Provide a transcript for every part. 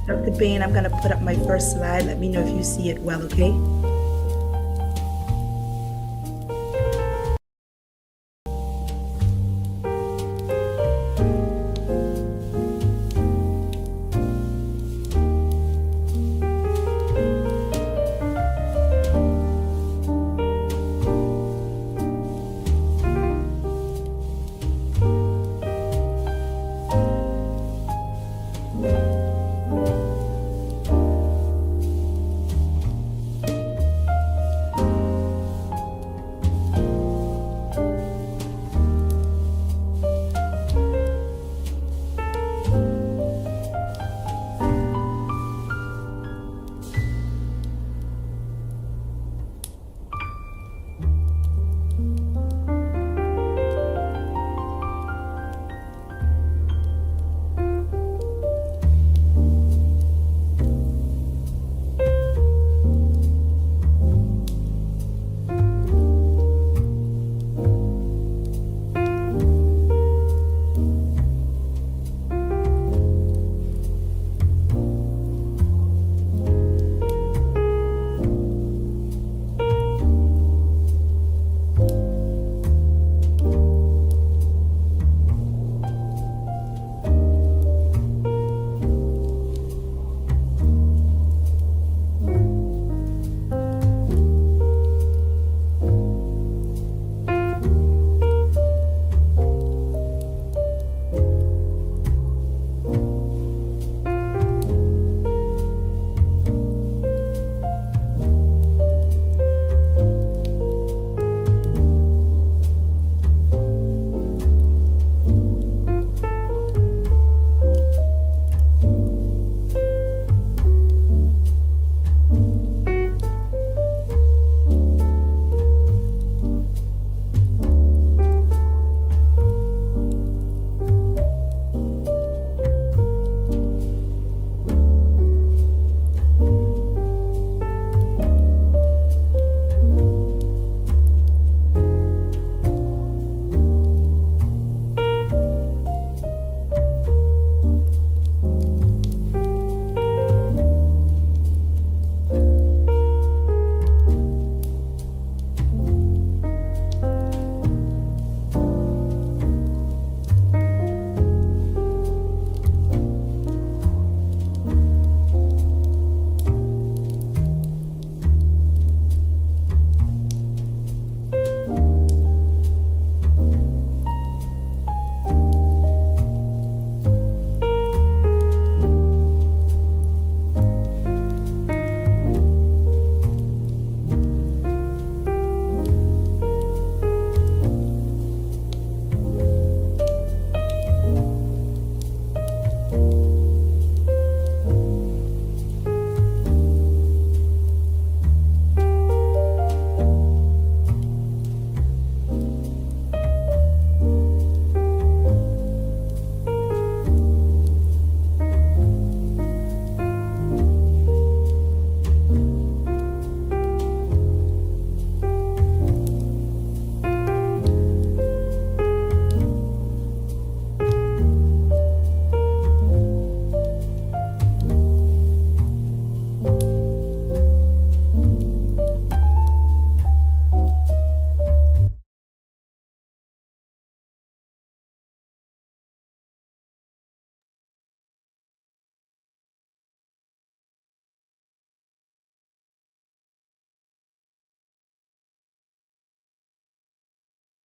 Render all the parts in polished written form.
Dr. Bain, I'm going to put up my first slide. Let me know if you see it well, okay?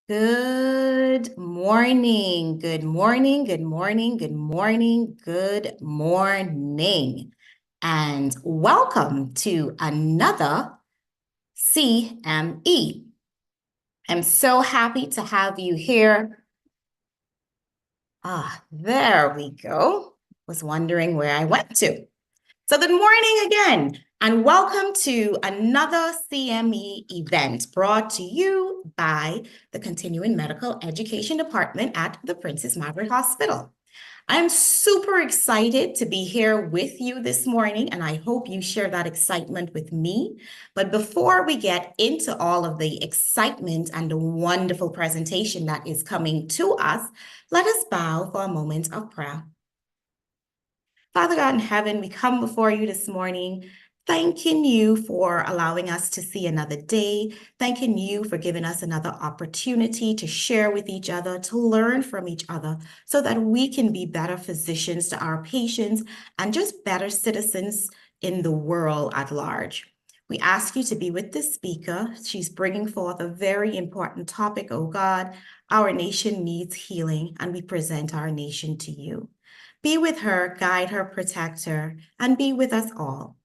Good morning, good morning, good morning, good morning, good morning, and welcome to another CME. I'm so happy to have you here. There we go. Was wondering where I went to. So good morning again, and welcome to another CME event brought to you by the Continuing Medical Education Department at the Princess Margaret Hospital. I'm super excited to be here with you this morning, and I hope you share that excitement with me. But before we get into all of the excitement and the wonderful presentation that is coming to us, let us bow for a moment of prayer. Father God in heaven, we come before you this morning, thanking you for allowing us to see another day, thanking you for giving us another opportunity to share with each other, to learn from each other, so that we can be better physicians to our patients and just better citizens in the world at large. We ask you to be with this speaker. She's bringing forth a very important topic, oh God. Our nation needs healing, and we present our nation to you. Be with her, guide her, protect her, and be with us all.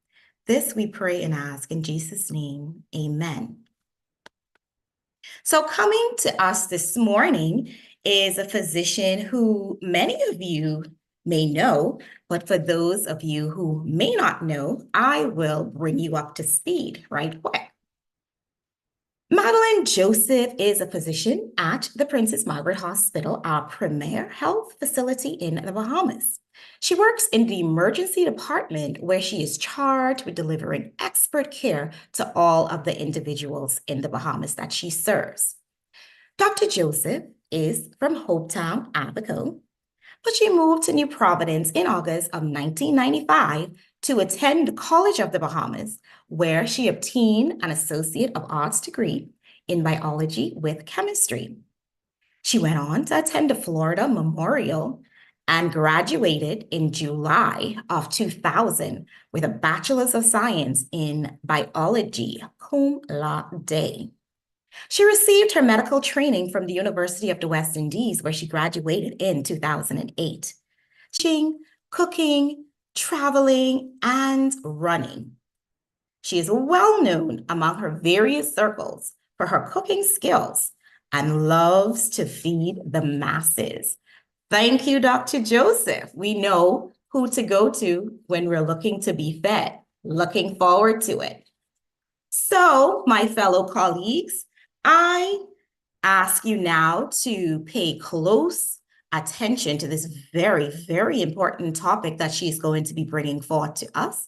This we pray and ask in Jesus' name, amen. So coming to us this morning is a physician who many of you may know, but for those of you who may not know, I will bring you up to speed right away. Madeleine Joseph is a physician at the Princess Margaret Hospital, our premier health facility in the Bahamas. She works in the emergency department where she is charged with delivering expert care to all of the individuals in the Bahamas that she serves. Dr. Joseph is from Hopetown, Abaco, but she moved to New Providence in August of 1995 to attend the College of the Bahamas, where she obtained an Associate of Arts degree in biology with chemistry. She went on to attend the Florida Memorial and graduated in July of 2000 with a Bachelor's of Science in Biology, cum laude. She received her medical training from the University of the West Indies, where she graduated in 2008. Teaching, cooking, traveling, and running. She is well known among her various circles for her cooking skills and loves to feed the masses. Thank you, Dr. Joseph. We know who to go to when we're looking to be fed. Looking forward to it. So, my fellow colleagues, I ask you now to pay close attention to this very, very important topic that she's going to be bringing forth to us.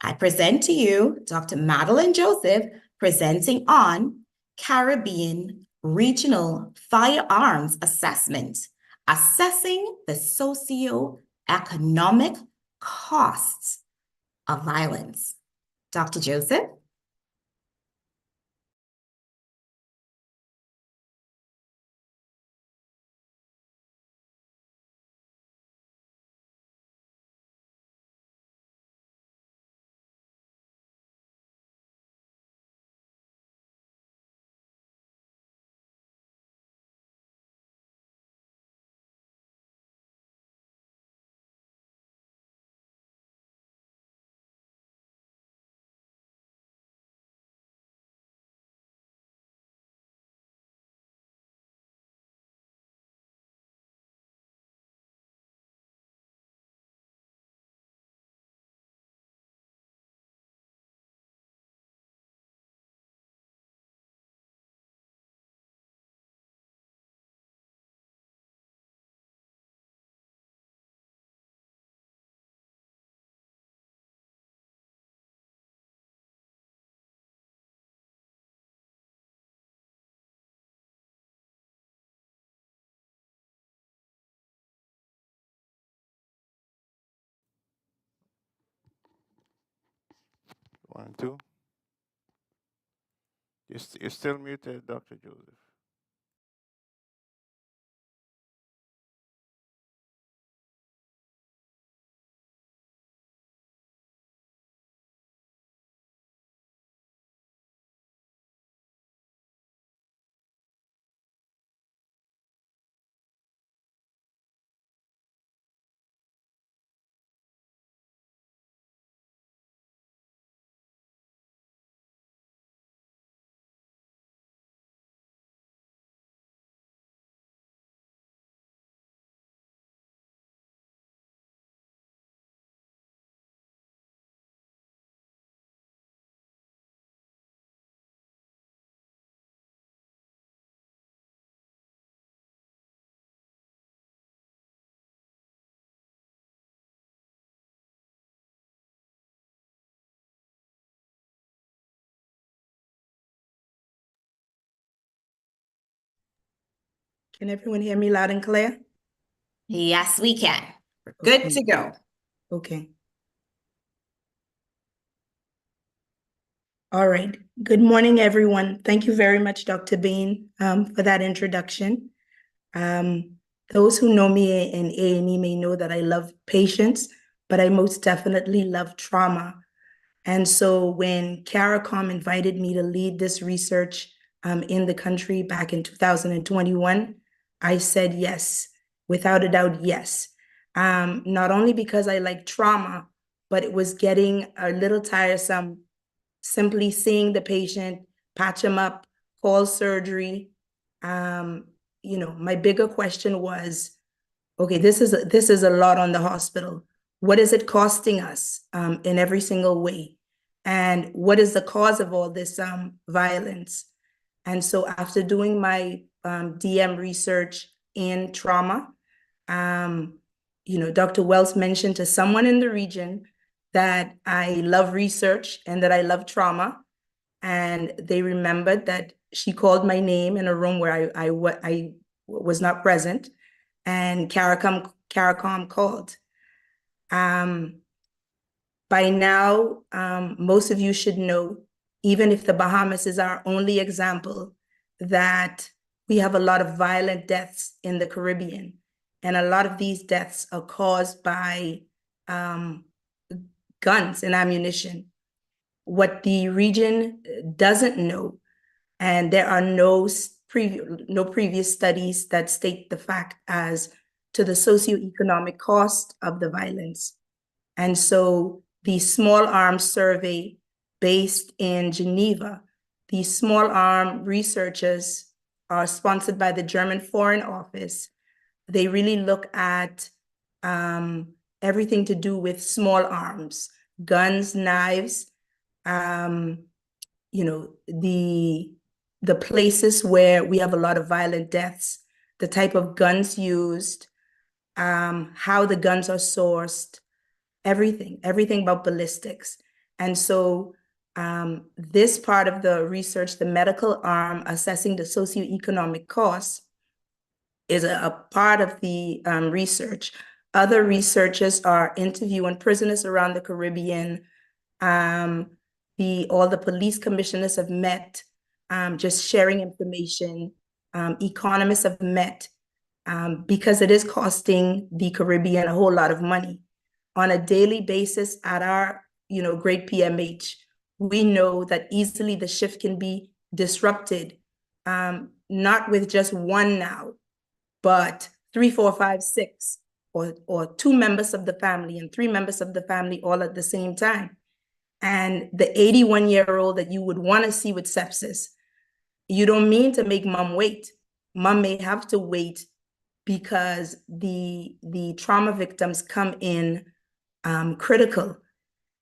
I present to you Dr. Madeleine Joseph, presenting on Caribbean Regional Firearms Assessment, assessing the socioeconomic costs of violence. Dr. Joseph? One, two. You're still muted, Dr. Joseph. Can everyone hear me loud and clear? Yes, we can. We're good Okay. to go. Okay. All right. Good morning, everyone. Thank you very much, Dr. Bain, for that introduction. Those who know me in A&E may know that I love patients, but I most definitely love trauma. And so when CARICOM invited me to lead this research in the country back in 2021, I said yes, without a doubt, yes. Not only because I like trauma, but it was getting a little tiresome simply seeing the patient, patch them up, call surgery. My bigger question was, okay, this is a lot on the hospital. What is it costing us in every single way? And what is the cause of all this violence? And so after doing my DM research in trauma, Dr. Wells mentioned to someone in the region that I love research and that I love trauma. And they remembered that she called my name in a room where I was not present, and CARICOM called. By now, most of you should know, even if the Bahamas is our only example, that we have a lot of violent deaths in the Caribbean. And a lot of these deaths are caused by guns and ammunition. What the region doesn't know, and there are no previous studies that state the fact as to the socioeconomic cost of the violence. And so the small arms survey based in Geneva, the small arm researchers are sponsored by the German Foreign Office. They really look at everything to do with small arms, guns, knives, the places where we have a lot of violent deaths, the type of guns used, how the guns are sourced, everything about ballistics. And so this part of the research, the medical arm assessing the socioeconomic costs, is a part of the research. Other researchers are interviewing prisoners around the Caribbean. All the police commissioners have met, just sharing information. Economists have met because it is costing the Caribbean a whole lot of money. On a daily basis at our, great PMH, we know that easily the shift can be disrupted, not with just one now, but 3, 4, 5, 6, or 2 members of the family and 3 members of the family all at the same time. And the 81-year-old that you would want to see with sepsis, you don't mean to make mom wait. Mom may have to wait because the trauma victims come in critical,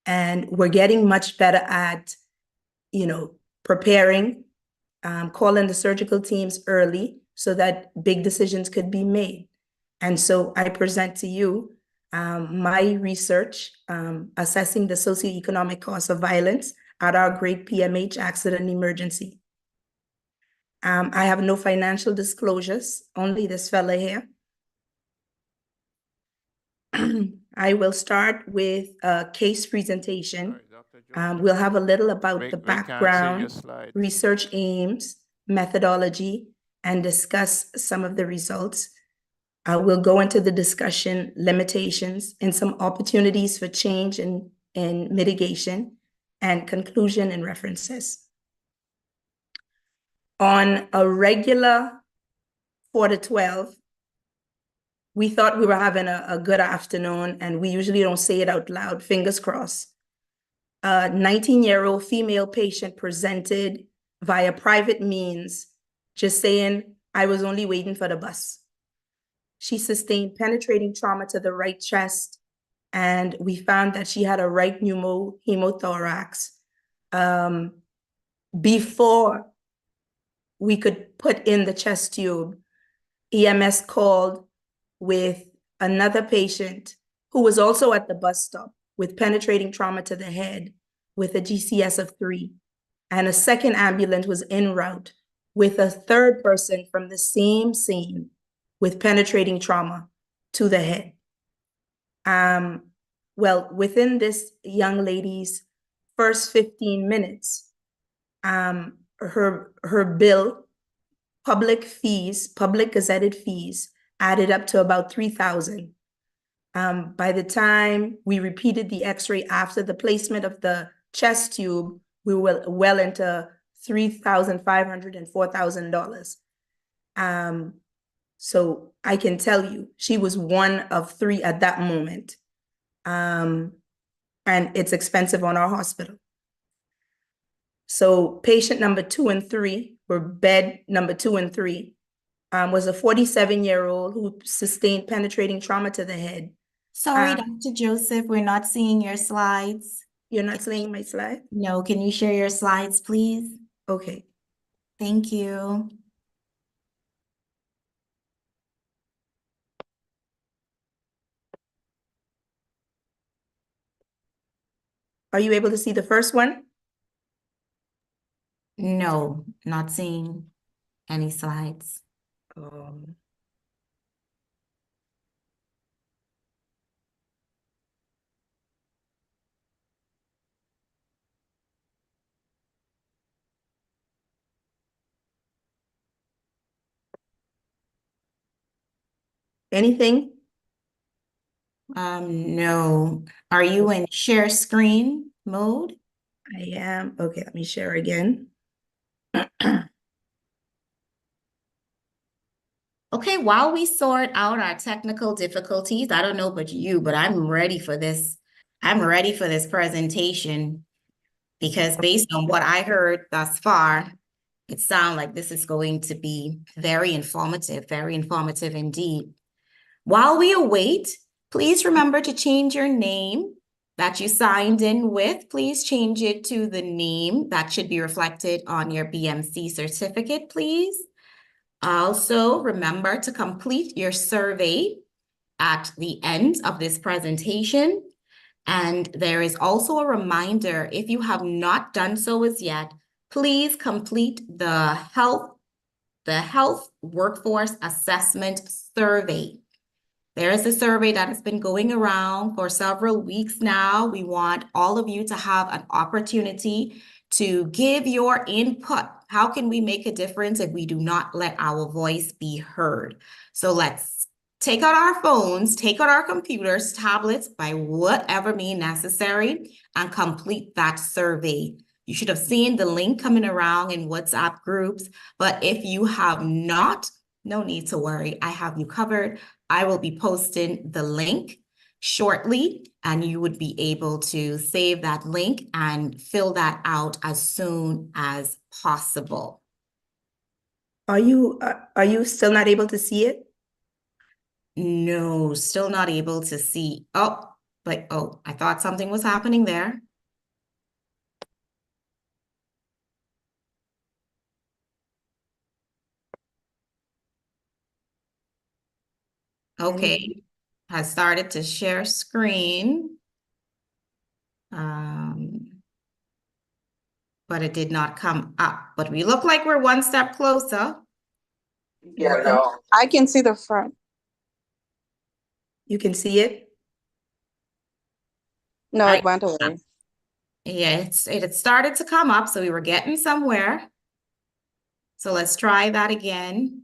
and we're getting much better at, preparing, calling the surgical teams early so that big decisions could be made. And so I present to you my research assessing the socioeconomic cost of violence at our great PMH accident emergency. I have no financial disclosures, only this fella here. I will start with a case presentation. Sorry, We'll have a little about the we can't see your background, slides. research aims, methodology, and discuss some of the results. We'll go into the discussion, limitations, and some opportunities for change and mitigation, and conclusion and references. On a regular 4 to 12, we thought we were having a good afternoon, and we usually don't say it out loud, fingers crossed. A 19-year-old female patient presented via private means, just saying, I was only waiting for the bus. She sustained penetrating trauma to the right chest, and we found that she had a right pneumothorax. Before we could put in the chest tube, EMS called with another patient who was also at the bus stop with penetrating trauma to the head with a GCS of 3. And a second ambulance was en route with a third person from the same scene with penetrating trauma to the head. well, within this young lady's first 15 minutes, her bill, public gazetted fees added up to about 3,000. By the time we repeated the x-ray after the placement of the chest tube, we were well into $3,500 and $4,000. So I can tell you, she was one of three at that moment. And it's expensive on our hospital. So patient number 2 and 3, or bed number 2 and 3, was a 47-year-old who sustained penetrating trauma to the head. Sorry, Dr. Joseph, we're not seeing your slides. You're not seeing my slide? No, can you share your slides, please? Okay. Thank you. Are you able to see the first one? No, not seeing any slides. Anything? No. Are you in share screen mode? I am. Okay, let me share again. Okay, while we sort out our technical difficulties, I don't know about you, but I'm ready for this. I'm ready for this presentation because based on what I heard thus far, it sounds like this is going to be very informative indeed. While we await, please remember to change your name that you signed in with. Please change it to the name that should be reflected on your BMC certificate, please. Also, remember to complete your survey at the end of this presentation. And there is also a reminder, if you have not done so as yet, please complete the health workforce assessment survey. There is a survey that has been going around for several weeks now. We want all of you to have an opportunity to give your input. How can we make a difference if we do not let our voice be heard? So let's take out our phones, take out our computers, tablets, by whatever means necessary, and complete that survey. You should have seen the link coming around in WhatsApp groups, but if you have not, no need to worry. I have you covered. I will be posting the link shortly, and you would be able to save that link and fill that out as soon as possible. Are you still not able to see it? No, still not able to see. Oh, I thought something was happening there. Okay, has started to share screen. But it did not come up. But we look like we're one step closer. Yeah, no. I can see the front. You can see it? No, it went away. Yeah, it had started to come up, so we were getting somewhere. So let's try that again.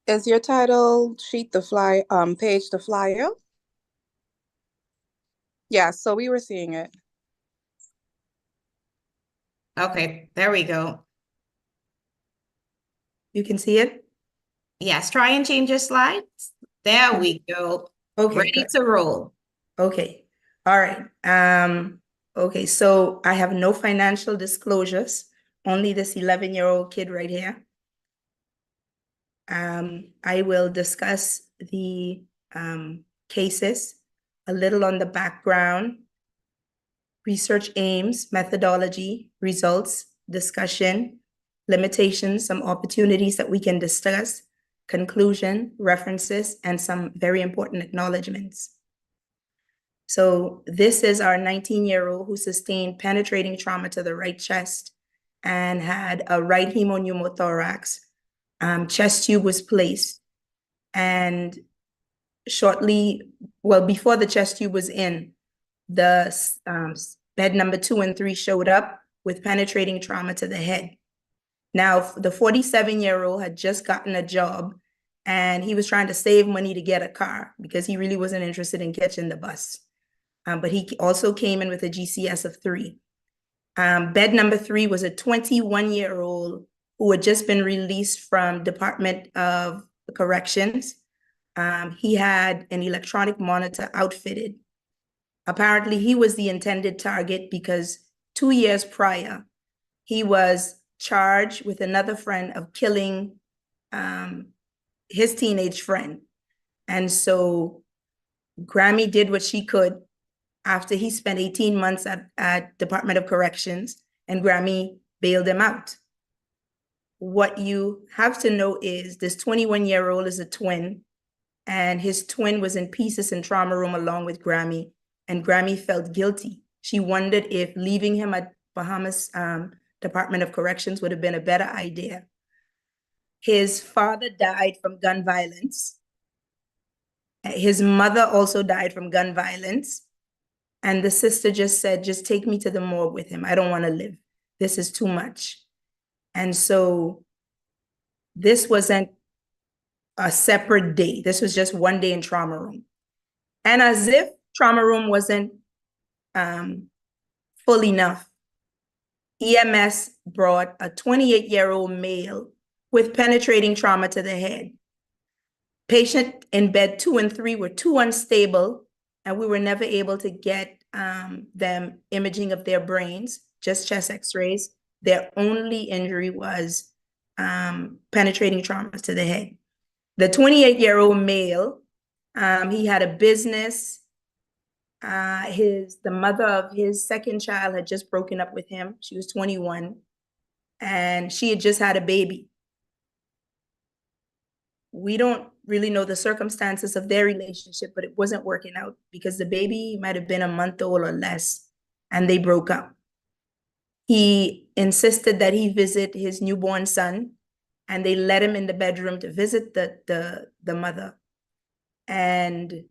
Is your title sheet page the flyer? Yeah, so we were seeing it. Okay, there we go. You can see it? Yes, try and change your slides. There we go. Okay, ready good. to roll. Okay, all right. Okay, so I have no financial disclosures, only this 11-year-old kid right here. I will discuss the cases, a little on the background, research aims, methodology, results, discussion, limitations, some opportunities that we can discuss, conclusion, references, and some very important acknowledgements. So this is our 19-year-old who sustained penetrating trauma to the right chest and had a right hemopneumothorax. Chest tube was placed, and before the chest tube was in, the bed number 2 and 3 showed up with penetrating trauma to the head. Now, the 47-year-old had just gotten a job, and he was trying to save money to get a car because he really wasn't interested in catching the bus. But he also came in with a GCS of 3. Bed number 3 was a 21-year-old who had just been released from Department of Corrections. He had an electronic monitor outfitted. Apparently, he was the intended target because 2 years prior, he was charged with another friend of killing his teenage friend. And so Grammy did what she could after he spent 18 months at Department of Corrections, and Grammy bailed him out. What you have to know is this 21-year-old is a twin, and his twin was in pieces in trauma room along with Grammy, and Grammy felt guilty. She wondered if leaving him at Bahamas Department of Corrections would have been a better idea. His father died from gun violence. His mother also died from gun violence. And the sister just said, just take me to the morgue with him. I don't want to live. This is too much. And so this wasn't a separate day. This was just one day in trauma room. And as if trauma room wasn't full enough, EMS brought a 28-year-old male with penetrating trauma to the head. Patient in bed 2 and 3 were too unstable, and we were never able to get them imaging of their brains, just chest x-rays. Their only injury was penetrating trauma to the head. The 28-year-old male, he had a business. The mother of his second child had just broken up with him. She was 21, and she had just had a baby. We don't really know the circumstances of their relationship, but it wasn't working out because the baby might have been a month old or less, and they broke up. He insisted that he visit his newborn son, and they let him in the bedroom to visit the mother. And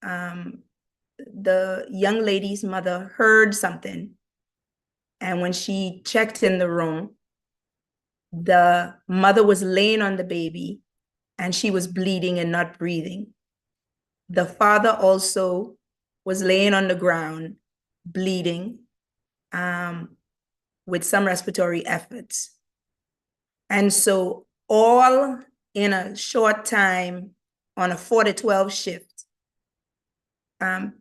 the young lady's mother heard something, and when she checked in the room, the mother was laying on the baby, and she was bleeding and not breathing. The father also was laying on the ground, bleeding, with some respiratory efforts. And so all in a short time on a 4-to-12 shift, the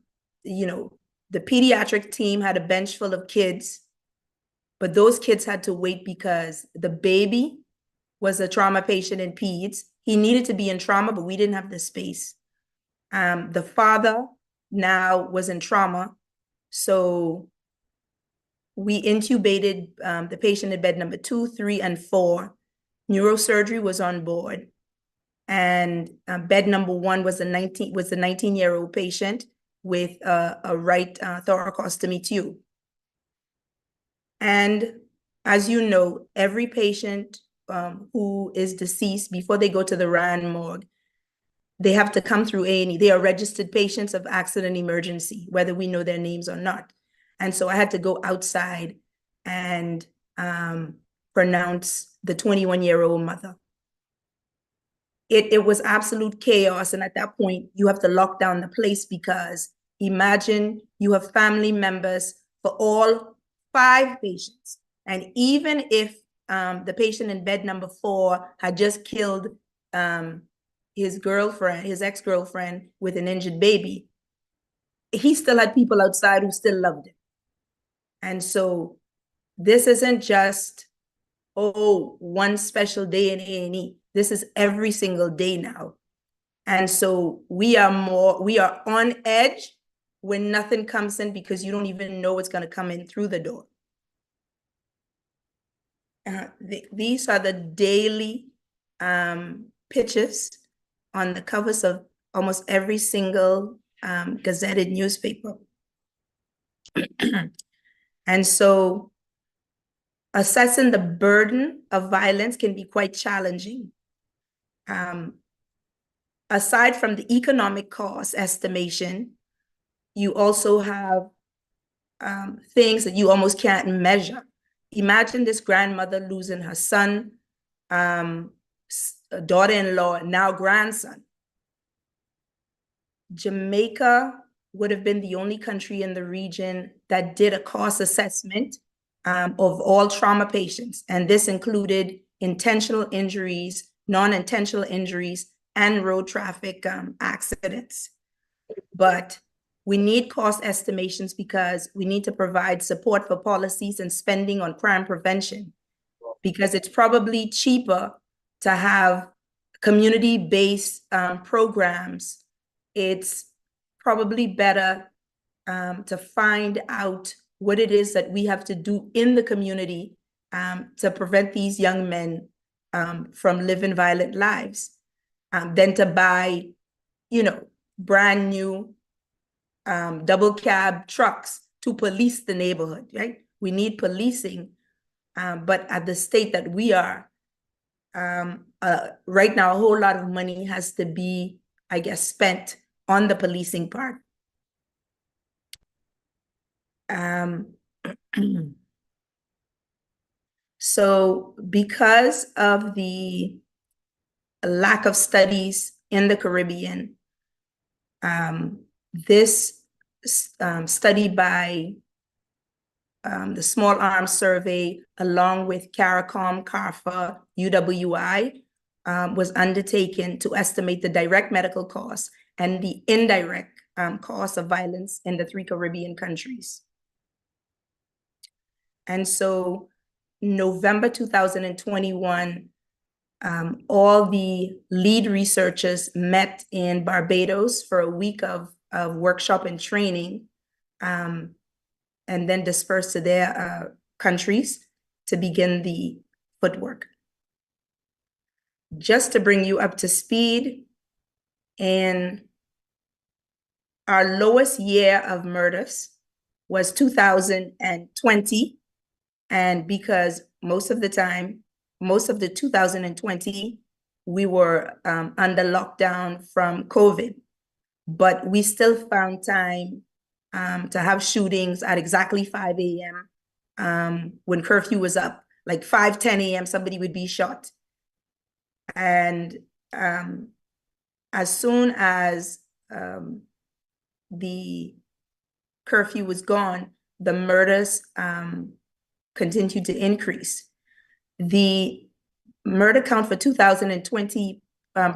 pediatric team had a bench full of kids, but those kids had to wait because the baby was a trauma patient in peds. He needed to be in trauma, but we didn't have the space. The father now was in trauma, so we intubated the patient in bed number 2, 3, and 4. Neurosurgery was on board, and bed number 1 was the 19-year-old patient with a right thoracostomy tube. And as you know, every patient who is deceased, before they go to the RAN morgue, they have to come through A&E. They are registered patients of accident emergency, whether we know their names or not. And so I had to go outside and pronounce the 21-year-old mother. It was absolute chaos. And at that point, you have to lock down the place because imagine you have family members for all 5 patients. And even if the patient in bed number 4 had just killed his ex-girlfriend with an injured baby, he still had people outside who still loved him. And so this isn't just, one special day in A&E. This is every single day now. And so we are on edge when nothing comes in because you don't even know what's going to come in through the door. These are the daily pictures on the covers of almost every single gazetted newspaper. And so assessing the burden of violence can be quite challenging. Aside from the economic cost estimation, you also have things that you almost can't measure. Imagine this grandmother losing her son, daughter-in-law, now grandson. Jamaica would have been the only country in the region that did a cost assessment of all trauma patients. And this included intentional injuries, non-intentional injuries, and road traffic accidents. But we need cost estimations because we need to provide support for policies and spending on crime prevention, because it's probably cheaper to have community-based programs. It's probably better to find out what it is that we have to do in the community to prevent these young men from living violent lives than to buy, brand new double cab trucks to police the neighborhood, right? We need policing, but at the state that we are, right now, a whole lot of money has to be, I guess, spent on the policing part. So because of the lack of studies in the Caribbean, this study by the Small Arms Survey, along with CARICOM, CARFA, UWI, was undertaken to estimate the direct medical costs and the indirect costs of violence in the 3 Caribbean countries. And so November 2021, all the lead researchers met in Barbados for a week of workshop and training, and then dispersed to their countries to begin the footwork. Just to bring you up to speed, in our lowest year of murders was 2020. And because most of the 2020, we were under lockdown from COVID, but we still found time to have shootings at exactly 5 a.m. When curfew was up, like 5:10 a.m., somebody would be shot. And as soon as the curfew was gone, the murders continued to increase. The murder count for 2020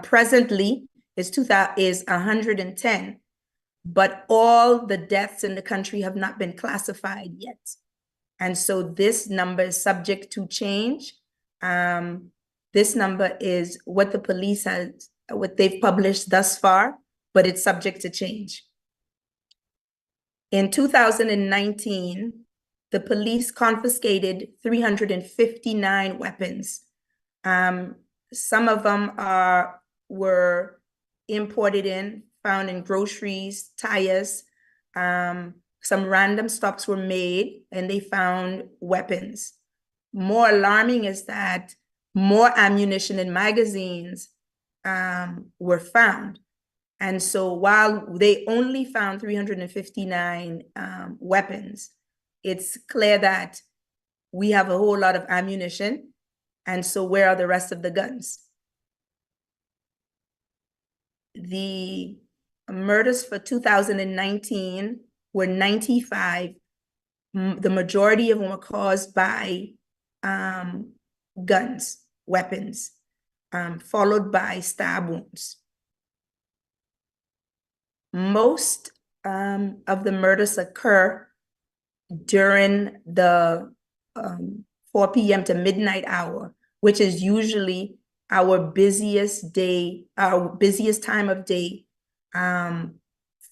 presently is 110, but all the deaths in the country have not been classified yet. And so this number is subject to change. This number is what the police what they've published thus far, but it's subject to change. In 2019, the police confiscated 359 weapons. Some of them were imported in, found in groceries, tires. Some random stops were made and they found weapons. More alarming is that more ammunition and magazines were found. And so while they only found 359 weapons, it's clear that we have a whole lot of ammunition. And so where are the rest of the guns? The murders for 2019 were 95. The majority of them were caused by guns, weapons, followed by stab wounds. Most of the murders occur during the 4 p.m. to midnight hour, which is usually our busiest time of day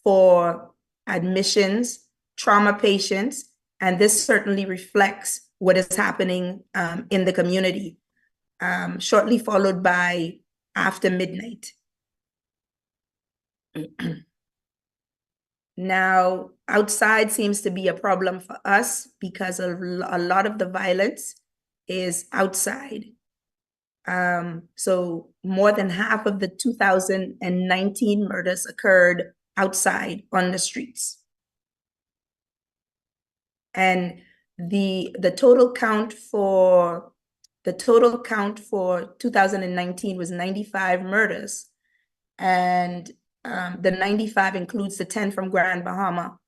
for admissions, trauma patients, and this certainly reflects what is happening in the community, shortly followed by after midnight. Now, outside seems to be a problem for us because a lot of the violence is outside. So more than half of the 2019 murders occurred outside on the streets. And the total count for 2019 was 95 murders. And the 95 includes the 10 from Grand Bahama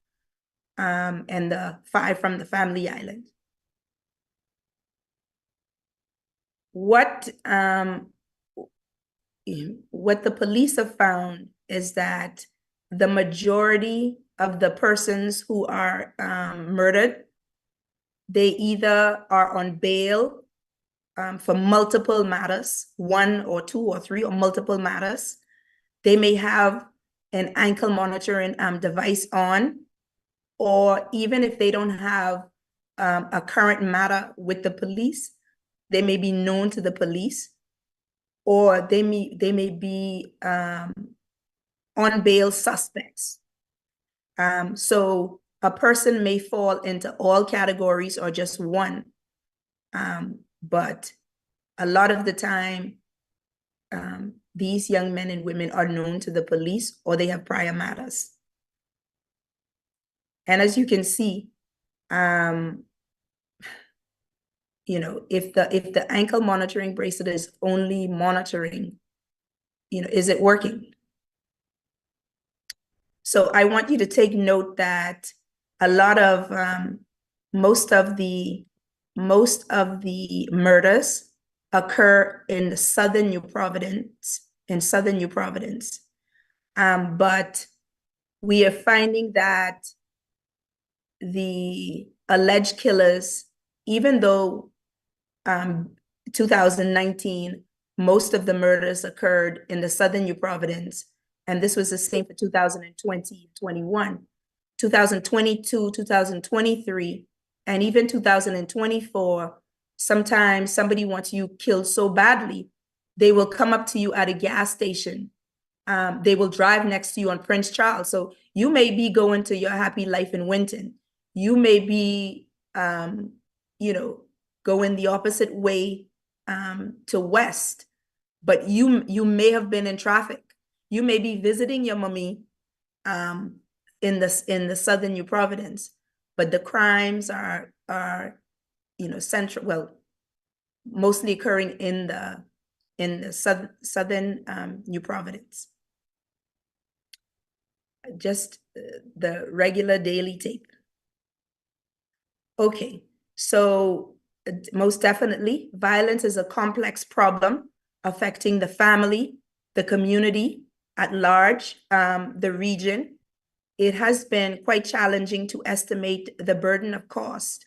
and the 5 from the Family Island. What the police have found is that the majority of the persons who are murdered, they either are on bail for multiple matters, 1 or 2 or 3 or multiple matters. They may have an ankle monitoring device on, or even if they don't have a current matter with the police, they may be known to the police, or they may be on bail suspects. So a person may fall into all categories or just one, but a lot of the time, these young men and women are known to the police or they have prior matters. And as you can see, if the ankle monitoring bracelet is only monitoring, is it working? So I want you to take note that a lot of most of the murders occur in the southern New Providence, but we are finding that the alleged killers, even though 2019, most of the murders occurred in the southern New Providence, and this was the same for 2020, 21, 2022, 2023, and even 2024, sometimes somebody wants you killed so badly, they will come up to you at a gas station. They will drive next to you on Prince Charles. So you may be going to your happy life in Winton. You may be, going the opposite way to West, but you may have been in traffic. You may be visiting your mommy in the southern New Providence, but the crimes are central, well, mostly occurring in the southern New Providence. Just the regular daily tape. Okay, so most definitely, violence is a complex problem affecting the family, the community at large, the region. It has been quite challenging to estimate the burden of cost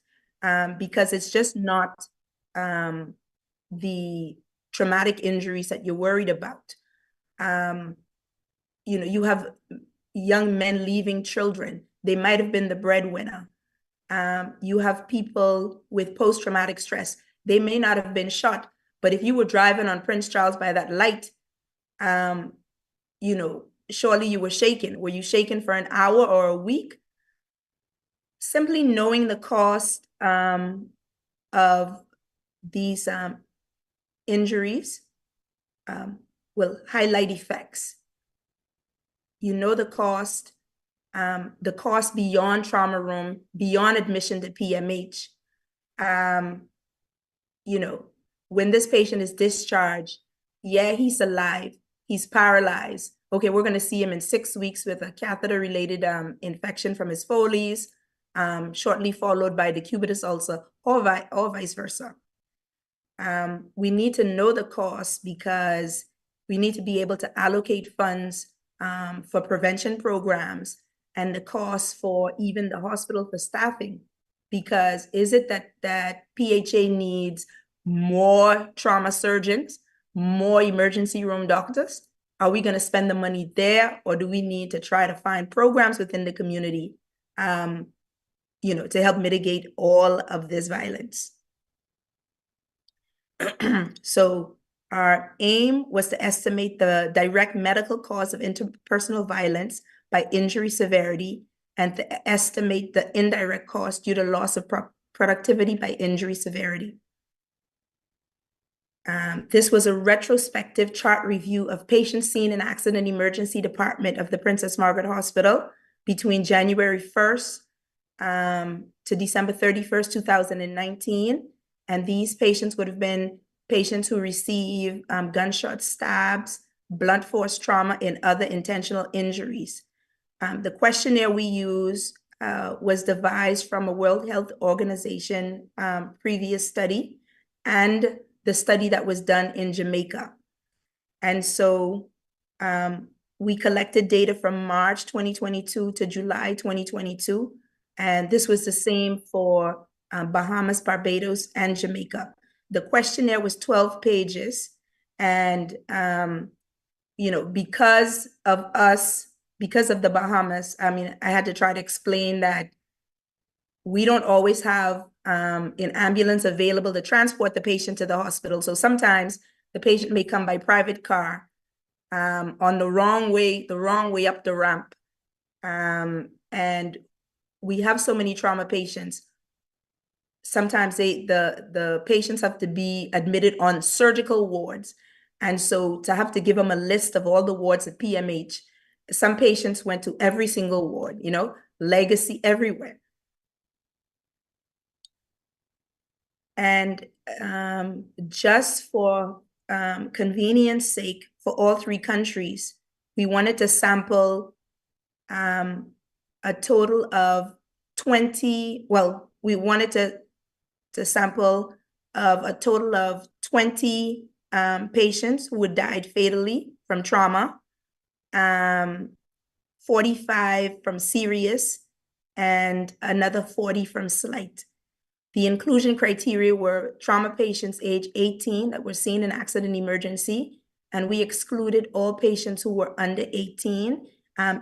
because it's just not the traumatic injuries that you're worried about. You have young men leaving children. They might have been the breadwinner. You have people with post-traumatic stress. They may not have been shot, but if you were driving on Prince Charles by that light, surely you were shaken. Were you shaken for an hour or a week? Simply knowing the cost of these injuries will highlight effects. The cost beyond trauma room, beyond admission to PMH. When this patient is discharged, yeah, he's alive, he's paralyzed. Okay, we're going to see him in 6 weeks with a catheter-related infection from his Foley's, shortly followed by decubitus ulcer, or vice versa. We need to know the cost because we need to be able to allocate funds for prevention programs and the cost for even the hospital for staffing. Because is it that PHA needs more trauma surgeons, more emergency room doctors? Are we going to spend the money there, or do we need to try to find programs within the community, to help mitigate all of this violence? So our aim was to estimate the direct medical cause of interpersonal violence by injury severity and to estimate the indirect cost due to loss of productivity by injury severity. This was a retrospective chart review of patients seen in accident emergency department of the Princess Margaret Hospital between January 1st to December 31st, 2019. And these patients would have been patients who received gunshot stabs, blunt force trauma, and other intentional injuries. The questionnaire we used was devised from a World Health Organization previous study and the study that was done in Jamaica. And so we collected data from March 2022 to July 2022. And this was the same for Bahamas, Barbados, and Jamaica. The questionnaire was 12 pages. And, you know, because of the Bahamas, I mean, I had to try to explain that we don't always have an ambulance available to transport the patient to the hospital. So sometimes the patient may come by private car on the wrong way up the ramp. And we have so many trauma patients. Sometimes the patients have to be admitted on surgical wards. And so to have to give them a list of all the wards at PMH, some patients went to every single ward, you know, legacy everywhere. And just for convenience sake, for all three countries, we wanted to sample a total of 20, well, we wanted to sample of a total of 20 patients who had died fatally from trauma, 45 from serious, and another 40 from slight. The inclusion criteria were trauma patients age 18 that were seen in accident emergency, and we excluded all patients who were under 18,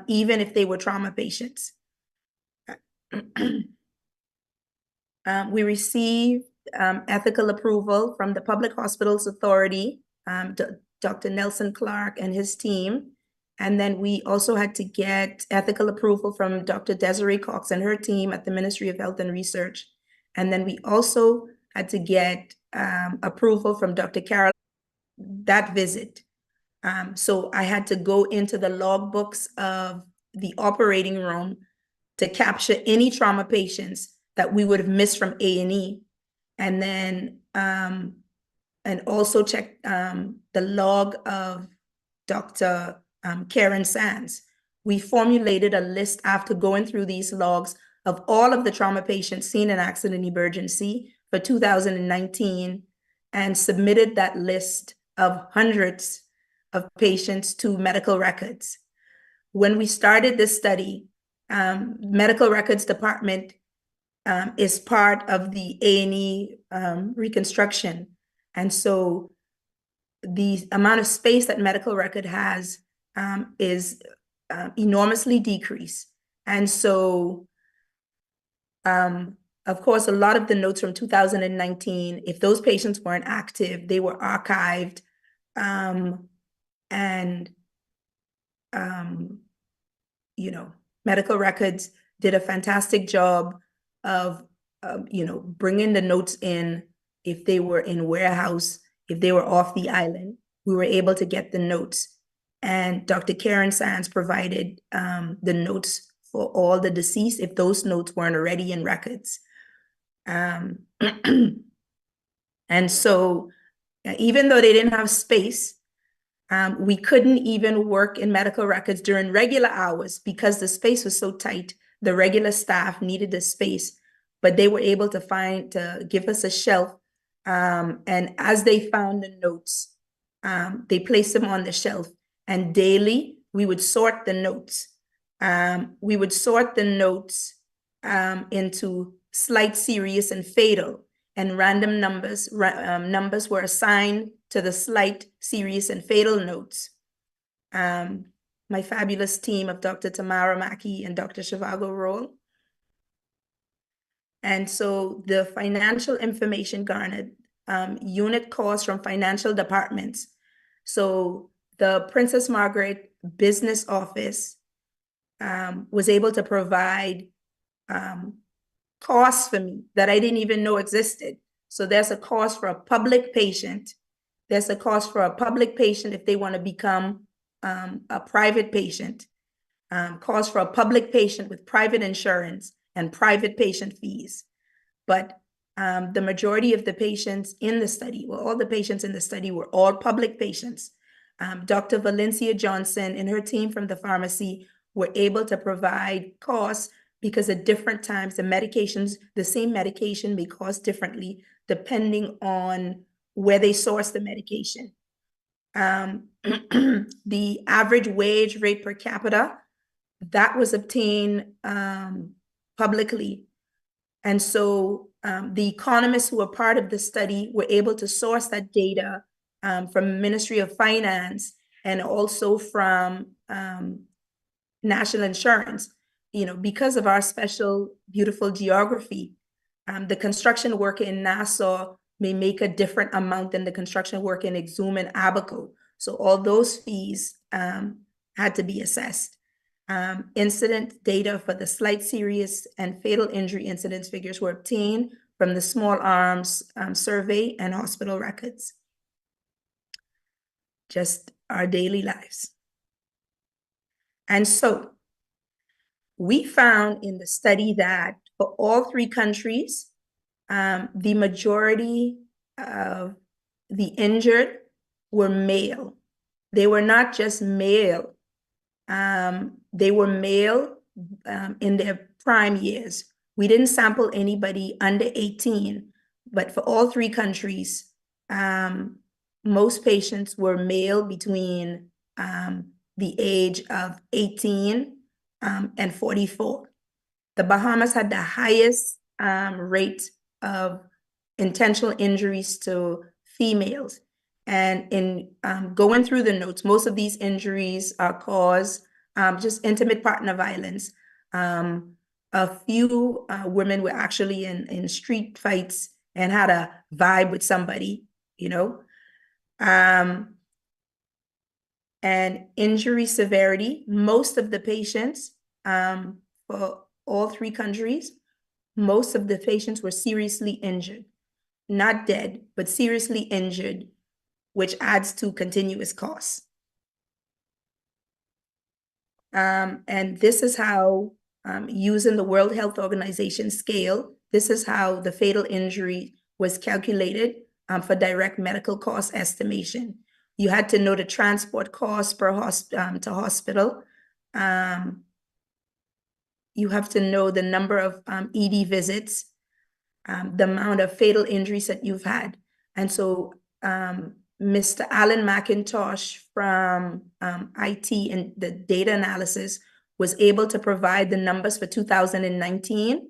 even if they were trauma patients. We received ethical approval from the Public Hospitals Authority, Dr. Nelson Clark and his team. And then we also had to get ethical approval from Dr. Desiree Cox and her team at the Ministry of Health and Research. And then we also had to get approval from Dr. Carol that visit. So I had to go into the logbooks of the operating room to capture any trauma patients that we would have missed from A&E. And then, and also check the log of Dr. Karen Sands. We formulated a list after going through these logs of all of the trauma patients seen in accident emergency for 2019 and submitted that list of hundreds of patients to medical records. When we started this study, medical records department is part of the A&E reconstruction. And so the amount of space that medical record has is enormously decreased. And so, of course, a lot of the notes from 2019, if those patients weren't active, they were archived. You know, medical records did a fantastic job of, you know, bringing the notes in. If they were in warehouse, if they were off the island, we were able to get the notes. And Dr. Karen Sands provided the notes for all the deceased if those notes weren't already in records. And so even though they didn't have space, we couldn't even work in medical records during regular hours because the space was so tight. The regular staff needed the space, but they were able to give us a shelf. And as they found the notes, they placed them on the shelf. And daily, we would sort the notes. We would sort the notes into slight, serious, and fatal. And random numbers were assigned to the slight, serious, and fatal notes. My fabulous team of Dr. Tamara Mackey and Dr. Shivago Roll. And so the financial information garnered, unit costs from financial departments. So the Princess Margaret Business Office was able to provide costs for me that I didn't even know existed. So there's a cost for a public patient There's a cost for a public patient if they want to become a private patient. Cost for a public patient with private insurance and private patient fees. But the majority of the patients in the study, well, all the patients in the study were all public patients. Dr. Valencia Johnson and her team from the pharmacy were able to provide costs because at different times, the same medication may cost differently depending on where they source the medication. The average wage rate per capita, that was obtained publicly. And so the economists who were part of the study were able to source that data from Ministry of Finance and also from National Insurance. Because of our special, beautiful geography, the construction worker in Nassau may make a different amount than the construction worker in Exum and Abaco. So all those fees had to be assessed. Incident data for the slight, serious, and fatal injury incidence figures were obtained from the Small Arms survey and hospital records. Just our daily lives. And so we found in the study that for all three countries, the majority of the injured were male. They were not just male. They were male in their prime years. We didn't sample anybody under 18, but for all three countries, most patients were male between the age of 18 and 44. The Bahamas had the highest rate of intentional injuries to females. And in going through the notes, most of these injuries are caused just intimate partner violence. A few women were actually in street fights and had a vibe with somebody, And injury severity, most of the patients for all three countries, most of the patients were seriously injured, not dead, but seriously injured, which adds to continuous costs. And this is how, using the World Health Organization scale, this is how the fatal injury was calculated for direct medical cost estimation. You had to know the transport costs per to hospital. You have to know the number of ED visits, the amount of fatal injuries that you've had. And so Mr. Alan McIntosh from IT and the data analysis was able to provide the numbers for 2019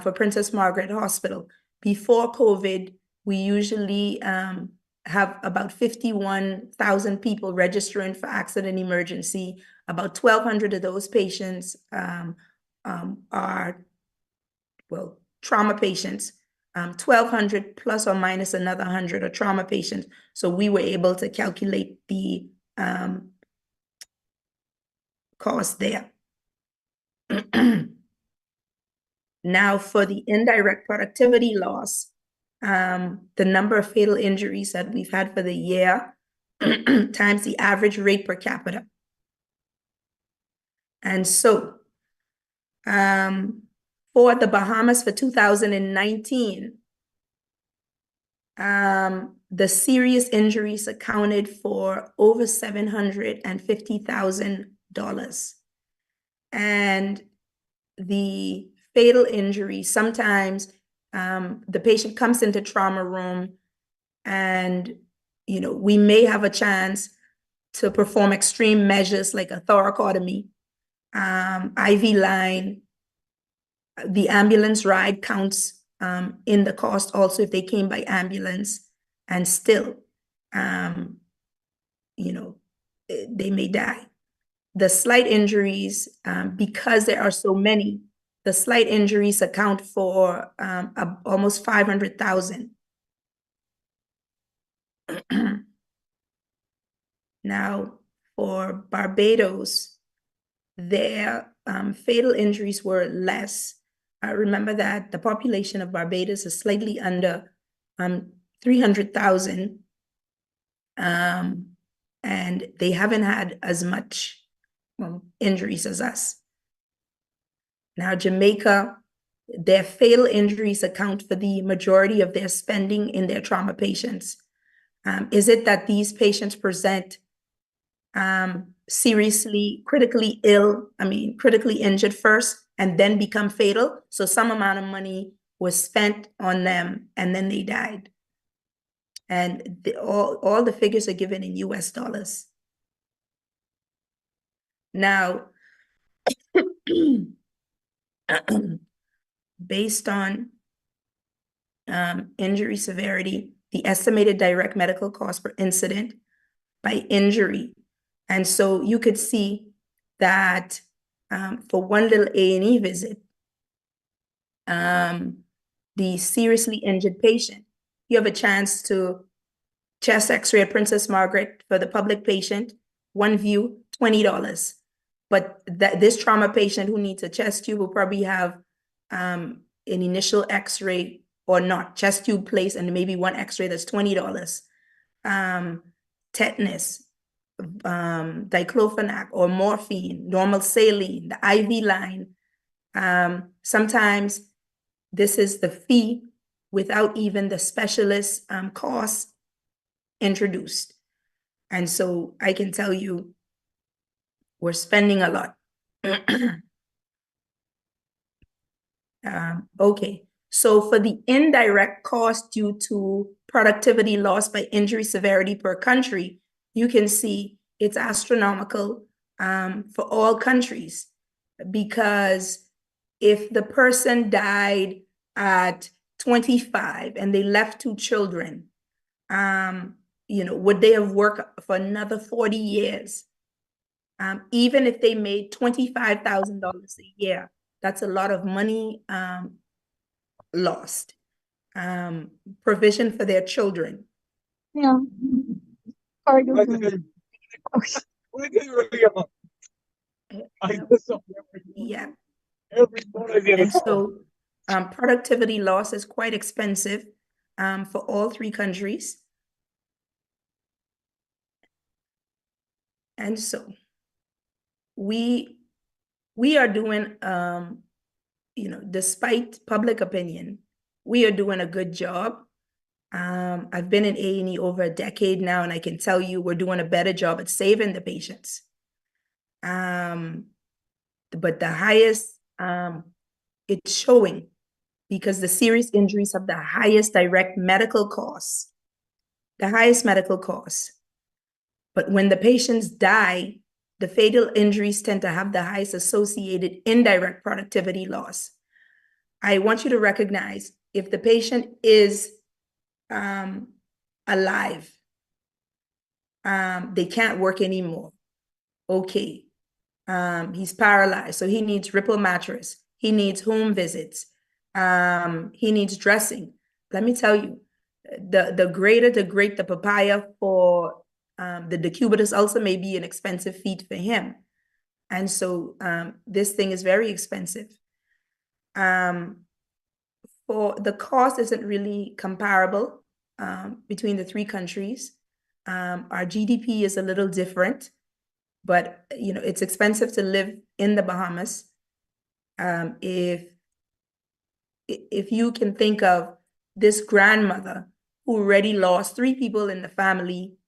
for Princess Margaret Hospital. Before COVID, we usually have about 51,000 people registering for accident emergency. About 1,200 of those patients are, trauma patients. 1,200 plus or minus another 100 are trauma patients. So we were able to calculate the cost there. Now for the indirect productivity loss, the number of fatal injuries that we've had for the year times the average rate per capita. And so for the Bahamas for 2019, the serious injuries accounted for over $750,000. And the fatal injury, sometimes the patient comes into trauma room and, we may have a chance to perform extreme measures like a thoracotomy, IV line. The ambulance ride counts in the cost also if they came by ambulance, and still, they may die. The slight injuries, because there are so many, the slight injuries account for almost 500,000. Now, for Barbados, their fatal injuries were less. Remember that the population of Barbados is slightly under 300,000. And they haven't had as much injuries as us. Now, Jamaica, their fatal injuries account for the majority of their spending in their trauma patients. Is it that these patients present seriously, critically injured first and then become fatal? So some amount of money was spent on them and then they died. And all the figures are given in US dollars. Now, based on injury severity, the estimated direct medical cost per incident by injury. And so you could see that for one little A&E visit, the seriously injured patient, you have a chance to chest x-ray at Princess Margaret for the public patient, one view, $20. But this trauma patient who needs a chest tube will probably have an initial x-ray or not, chest tube placed, and maybe one x-ray that's $20. Tetanus, diclofenac or morphine, normal saline, the IV line. Sometimes this is the fee without even the specialist costs introduced. And so I can tell you, we're spending a lot. Okay, so for the indirect cost due to productivity loss by injury severity per country, you can see it's astronomical for all countries, because if the person died at 25 and they left 2 children, would they have worked for another 40 years? Even if they made $25,000 a year, that's a lot of money lost. Provision for their children. Yeah. Yeah. And so productivity loss is quite expensive for all 3 countries. And so we are doing, despite public opinion, we are doing a good job. I've been in A&E over a decade now, and I can tell you we're doing a better job at saving the patients. But the highest, it's showing, because the serious injuries have the highest direct medical costs, the highest medical costs. But when the patients die, the fatal injuries tend to have the highest associated indirect productivity loss. I want you to recognize, if the patient is alive, they can't work anymore. Okay, he's paralyzed, so he needs ripple mattress. He needs home visits. He needs dressing. Let me tell you, the greater to grate the papaya for the decubitus ulcer may be an expensive feat for him. And so this thing is very expensive. For the cost isn't really comparable between the 3 countries. Our GDP is a little different, but it's expensive to live in the Bahamas. If you can think of this grandmother who already lost 3 people in the family,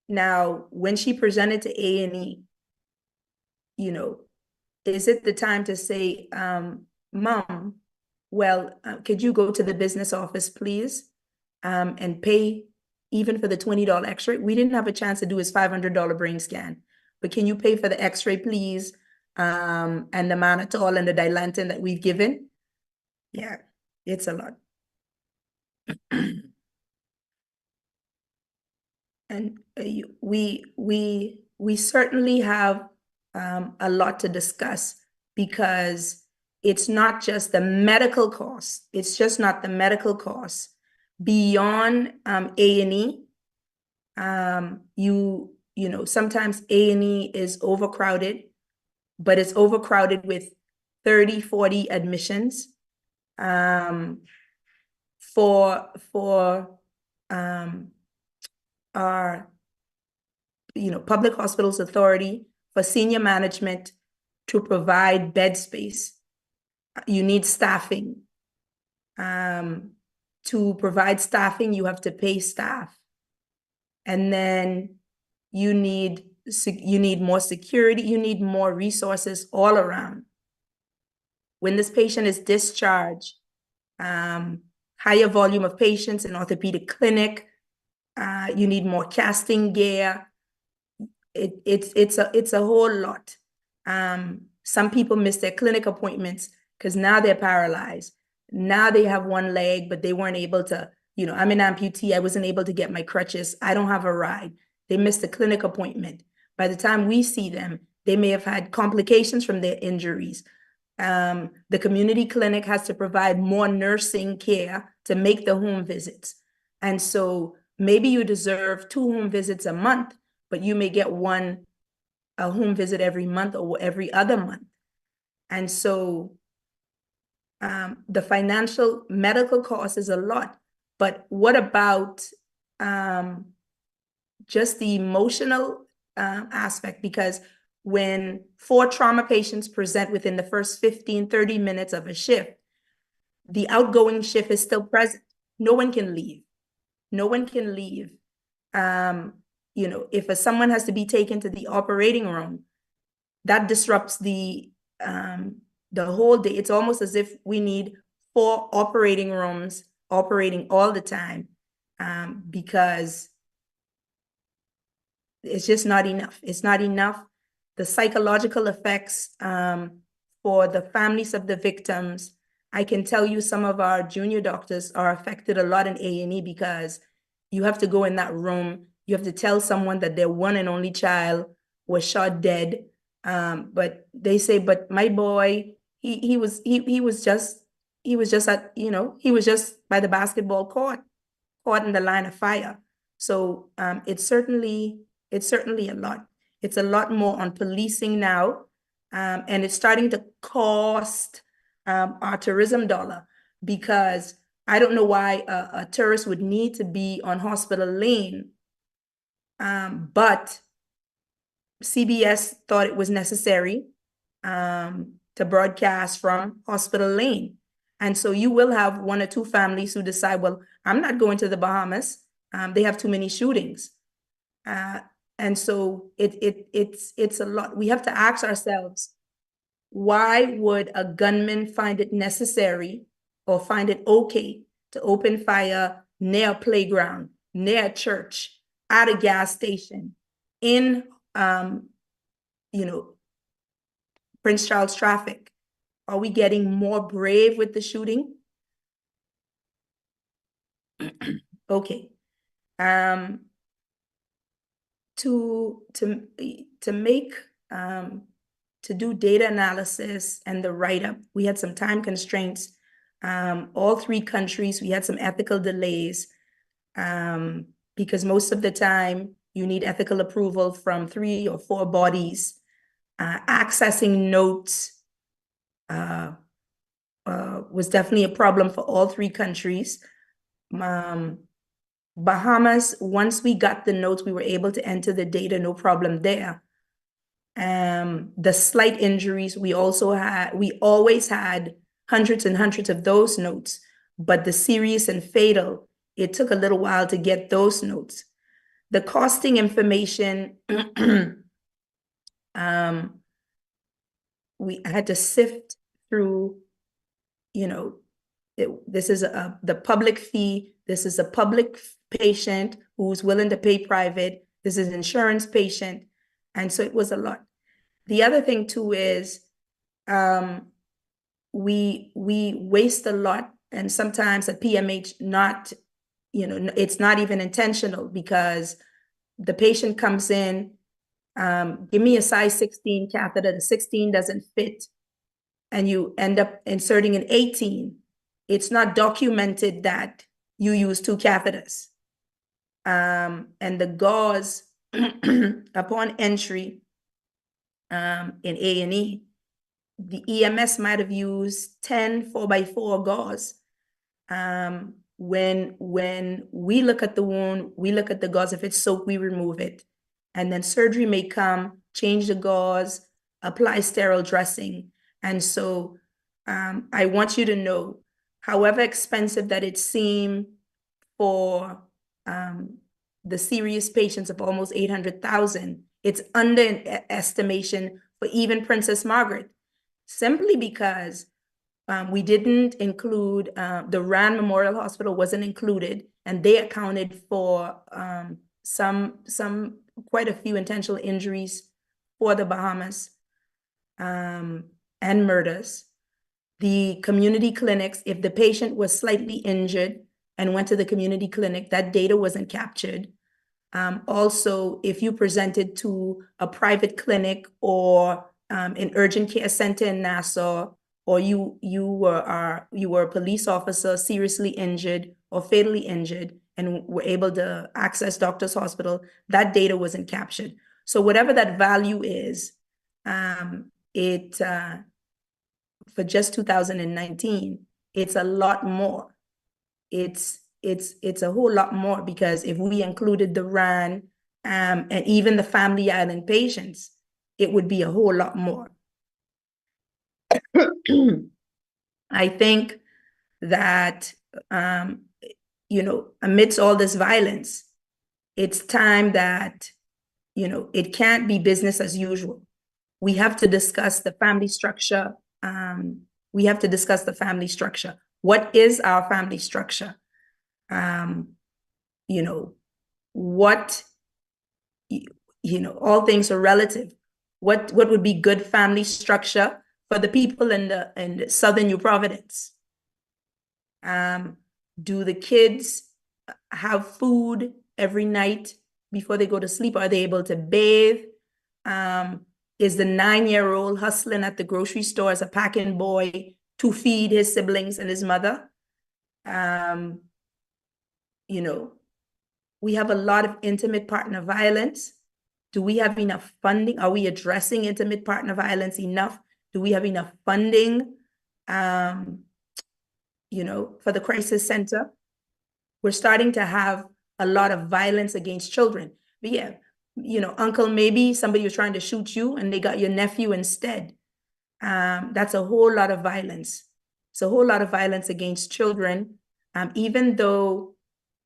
now when she presented to A&E, is it the time to say, Mom, well, could you go to the business office, please, and pay even for the $20 x-ray? We didn't have a chance to do his $500 brain scan, but can you pay for the x-ray, please? And the mannitol and the dilantin that we've given? Yeah, it's a lot. And we certainly have a lot to discuss, because it's not just the medical costs. It's just not the medical costs. Beyond A&E, sometimes A&E is overcrowded, but it's overcrowded with 30, 40 admissions. For are, Public Hospitals Authority for senior management to provide bed space. You need staffing. To provide staffing, you have to pay staff. And then you need more security, you need more resources all around. When this patient is discharged, higher volume of patients in orthopedic clinic, you need more casting gear. It's a whole lot. Some people miss their clinic appointments because now they're paralyzed. Now they have one leg, but they weren't able to, I'm an amputee. I wasn't able to get my crutches. I don't have a ride. They missed the clinic appointment. By the time we see them, they may have had complications from their injuries. The community clinic has to provide more nursing care to make the home visits. And so maybe you deserve 2 home visits a month, but you may get a home visit every month or every other month. And so the financial medical cost is a lot, but what about just the emotional aspect? Because when 4 trauma patients present within the first 15-30 minutes of a shift, the outgoing shift is still present. No one can leave. No one can leave. If someone has to be taken to the operating room, that disrupts the whole day. It's almost as if we need 4 operating rooms operating all the time, because it's just not enough. It's not enough. The psychological effects for the families of the victims, I can tell you some of our junior doctors are affected a lot in A&E because you have to go in that room. You have to tell someone that their one and only child was shot dead. But they say, but my boy, he was just by the basketball court, caught in the line of fire. So it's certainly a lot. It's a lot more on policing now, and it's starting to cost our tourism dollar, because I don't know why a tourist would need to be on Hospital Lane, but CBS thought it was necessary to broadcast from Hospital Lane. And so you will have 1 or 2 families who decide, well, I'm not going to the Bahamas. They have too many shootings. And so it's a lot. We have to ask ourselves, why would a gunman find it necessary or find it okay to open fire near a playground, near a church, at a gas station, in Prince Charles traffic? Are we getting more brave with the shooting? Okay. To do data analysis and the write-up, we had some time constraints. All 3 countries, we had some ethical delays, because most of the time you need ethical approval from 3 or 4 bodies. Accessing notes was definitely a problem for all 3 countries. Bahamas, once we got the notes, we were able to enter the data, no problem there. The slight injuries, we always had hundreds and hundreds of those notes, but the serious and fatal, it took a little while to get those notes. The costing information, we had to sift through, this is the public fee. This is a public patient who's willing to pay private. This is an insurance patient. And so it was a lot. The other thing too is we waste a lot, and sometimes at PMH, it's not even intentional, because the patient comes in, give me a size 16 catheter, the 16 doesn't fit, and you end up inserting an 18. It's not documented that you use 2 catheters. And the gauze upon entry in A&E, the EMS might have used 10 4x4 gauze. when we look at the wound, we look at the gauze. If it's soaked, we remove it. And then surgery may come, change the gauze, apply sterile dressing. And so I want you to know, however expensive that it seemed for the serious patients of almost 800,000, it's underestimation for even Princess Margaret, simply because we didn't include, the Rand Memorial Hospital wasn't included, and they accounted for quite a few intentional injuries for the Bahamas and murders. The community clinics, if the patient was slightly injured and went to the community clinic, that data wasn't captured. Also, if you presented to a private clinic or an urgent care center in Nassau, or you were a police officer seriously injured or fatally injured and were able to access Doctor's Hospital, that data wasn't captured. So whatever that value is, for just 2019, it's a lot more. It's a whole lot more, because if we included the RAN and even the Family Island patients, it would be a whole lot more. I think that, amidst all this violence, it's time that, it can't be business as usual. We have to discuss the family structure. We have to discuss the family structure. What is our family structure? All things are relative. What would be good family structure for the people in the Southern New Providence? Do the kids have food every night before they go to sleep? Are they able to bathe? Is the 9-year-old hustling at the grocery store as a packing boy to feed his siblings and his mother? We have a lot of intimate partner violence. Do we have enough funding? Are we addressing intimate partner violence enough? Do we have enough funding, for the crisis center? We're starting to have a lot of violence against children. But yeah, uncle, maybe somebody was trying to shoot you and they got your nephew instead. That's a whole lot of violence. It's a whole lot of violence against children. Even though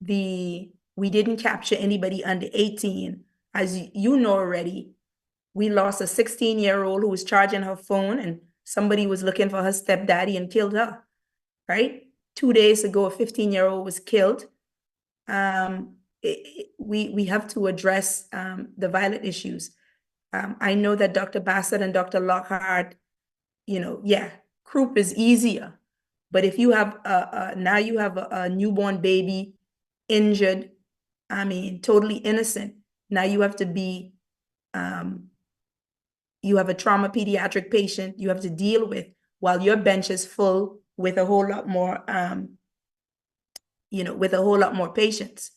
we didn't capture anybody under 18, as you know already, we lost a 16-year-old who was charging her phone and somebody was looking for her stepdaddy and killed her, right? 2 days ago, a 15-year-old was killed. We have to address the violent issues. I know that Dr. Bassett and Dr. Lockhart, croup is easier, but if you have now you have a newborn baby injured, totally innocent, now you have to be, you have a trauma pediatric patient you have to deal with, while your bench is full with a whole lot more, with a whole lot more patients.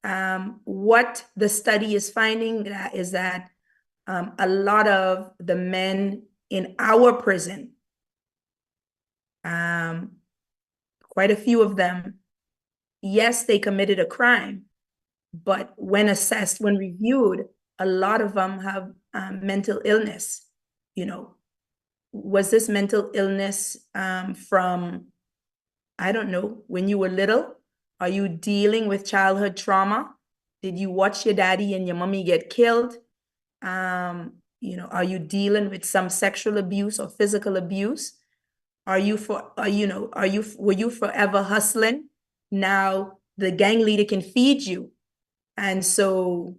What the study is finding is that a lot of the men in our prison, quite a few of them, yes, they committed a crime, but when assessed, when reviewed, a lot of them have mental illness. Was this mental illness from, I don't know, when you were little? Are you dealing with childhood trauma? Did you watch your daddy and your mommy get killed? Are you dealing with some sexual abuse or physical abuse? Were you forever hustling? Now the gang leader can feed you, and so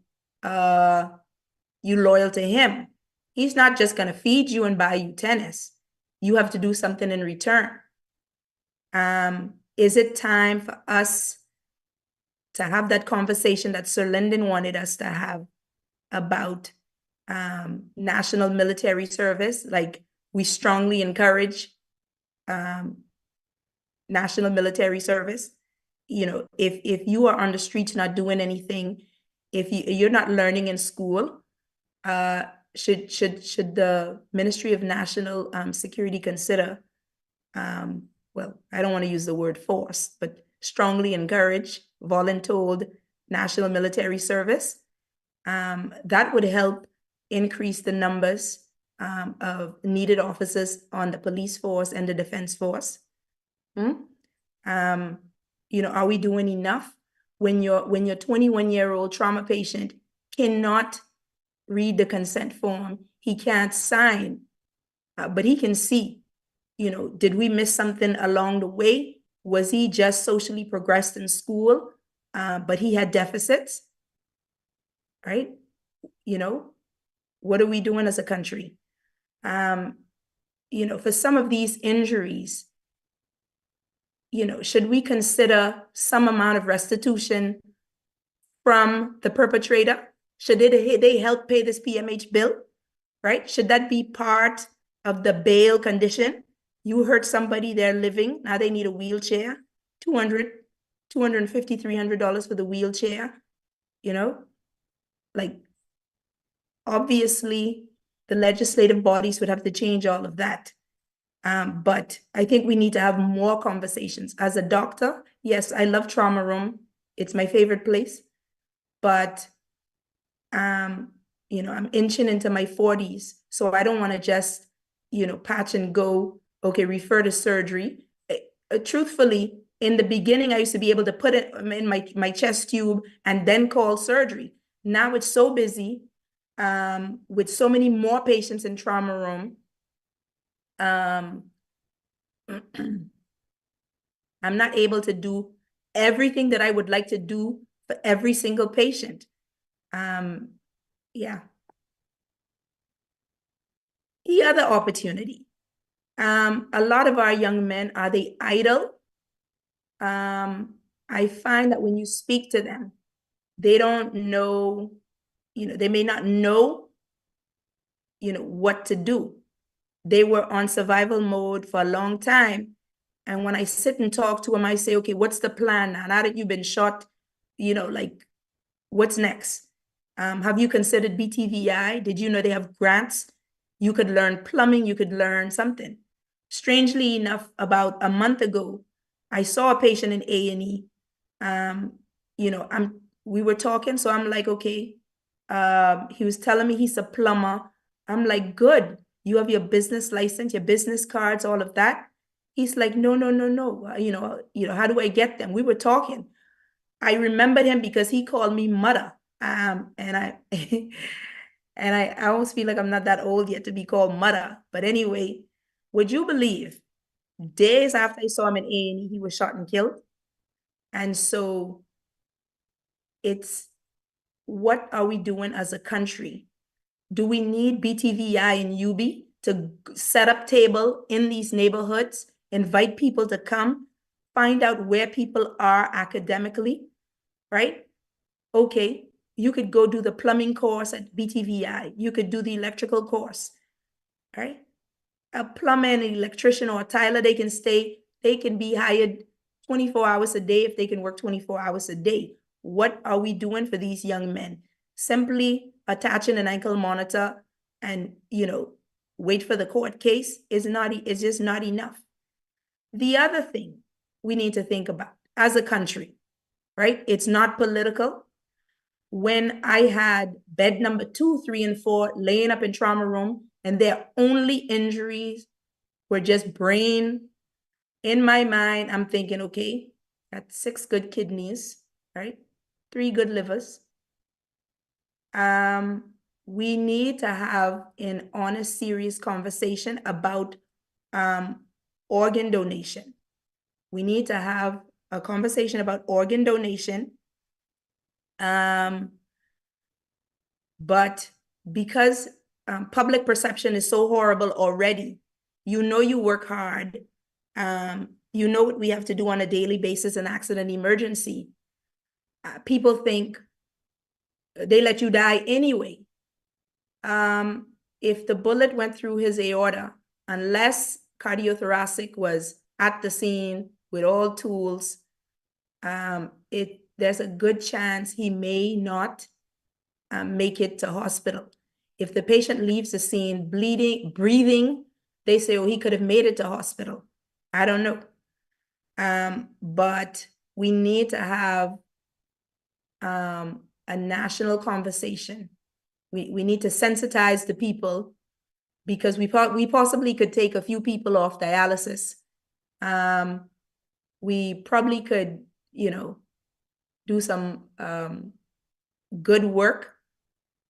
you loyal to him. He's not just gonna feed you and buy you tennis. You have to do something in return. Is it time for us to have that conversation that Sir Lyndon wanted us to have about national military service? Like, we strongly encourage national military service. If you are on the streets not doing anything, if you're not learning in school, should the Ministry of National Security consider, well, I don't want to use the word force, but strongly encourage voluntold national military service. That would help increase the numbers of needed officers on the police force and the defense force. Are we doing enough when your 21-year-old trauma patient cannot read the consent form? He can't sign, but he can see. Did we miss something along the way? Was he just socially progressed in school, but he had deficits? Right? What are we doing as a country? For some of these injuries, should we consider some amount of restitution from the perpetrator? Should they help pay this PMH bill, right? Should that be part of the bail condition? You hurt somebody, they're living, now they need a wheelchair, $250, $300 for the wheelchair, like, obviously the legislative bodies would have to change all of that. But I think we need to have more conversations. As a doctor, yes, I love trauma room. It's my favorite place. But, I'm inching into my 40s. So I don't want to just, patch and go, okay, refer to surgery. Truthfully, in the beginning, I used to be able to put it in my chest tube and then call surgery. Now it's so busy with so many more patients in trauma room. I'm not able to do everything that I would like to do for every single patient. Yeah. The other opportunity. A lot of our young men, are they idle? I find that when you speak to them, they don't know, they may not know, what to do. They were on survival mode for a long time. And when I sit and talk to them, I say, okay, what's the plan now? Now that you've been shot, like, what's next? Have you considered BTVI? Did you know they have grants? You could learn plumbing, you could learn something. Strangely enough, about a month ago, I saw a patient in A&E. We were talking, so I'm like, okay. He was telling me he's a plumber. I'm like, good. You have your business license, your business cards, all of that. He's like, no. How do I get them? We were talking. I remembered him because he called me mother. And I and I almost feel like I'm not that old yet to be called mother. But anyway, would you believe, days after I saw him in A&E, he was shot and killed? And so it's, what are we doing as a country? Do we need BTVI and UB to set up table in these neighborhoods, invite people to come, find out where people are academically, right? Okay, you could go do the plumbing course at BTVI. You could do the electrical course, right? A plumber and an electrician or a tiler, they can be hired 24 hours a day if they can work 24 hours a day. What are we doing for these young men? Simply attaching an ankle monitor and, wait for the court case is just not enough. The other thing we need to think about as a country, right? It's not political. When I had bed number 2, 3, and 4 laying up in trauma room, and their only injuries were just brain, in my mind, I'm thinking, okay, got 6 good kidneys, right? 3 good livers. We need to have an honest, serious conversation about organ donation. We need to have a conversation about organ donation. But because public perception is so horrible already, you work hard, you know what we have to do on a daily basis in accident emergency. People think they let you die anyway. If the bullet went through his aorta, unless cardiothoracic was at the scene with all tools, there's a good chance he may not make it to hospital. If the patient leaves the scene bleeding, breathing, they say, oh, he could have made it to hospital. I don't know. But we need to have a national conversation. We need to sensitize the people, because we possibly could take a few people off dialysis. We probably could, do some good work.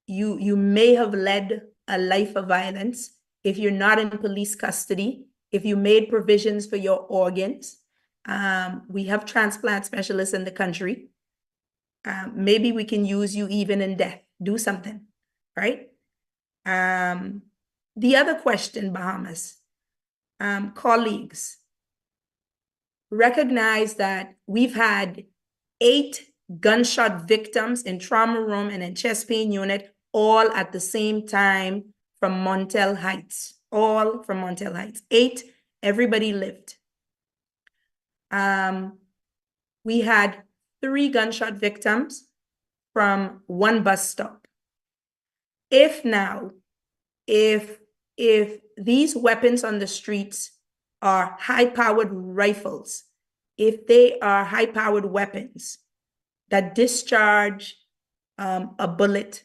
You may have led a life of violence if you're not in police custody, if you made provisions for your organs. We have transplant specialists in the country. Maybe we can use you even in death. Do something, right? The other question, Bahamas, colleagues, recognize that we've had 8 gunshot victims in trauma room and in chest pain unit, all at the same time from Montel Heights, all from Montel Heights. 8, everybody lived. We had 3 gunshot victims from 1 bus stop. If these weapons on the streets are high-powered rifles, if they are high-powered weapons that discharge a bullet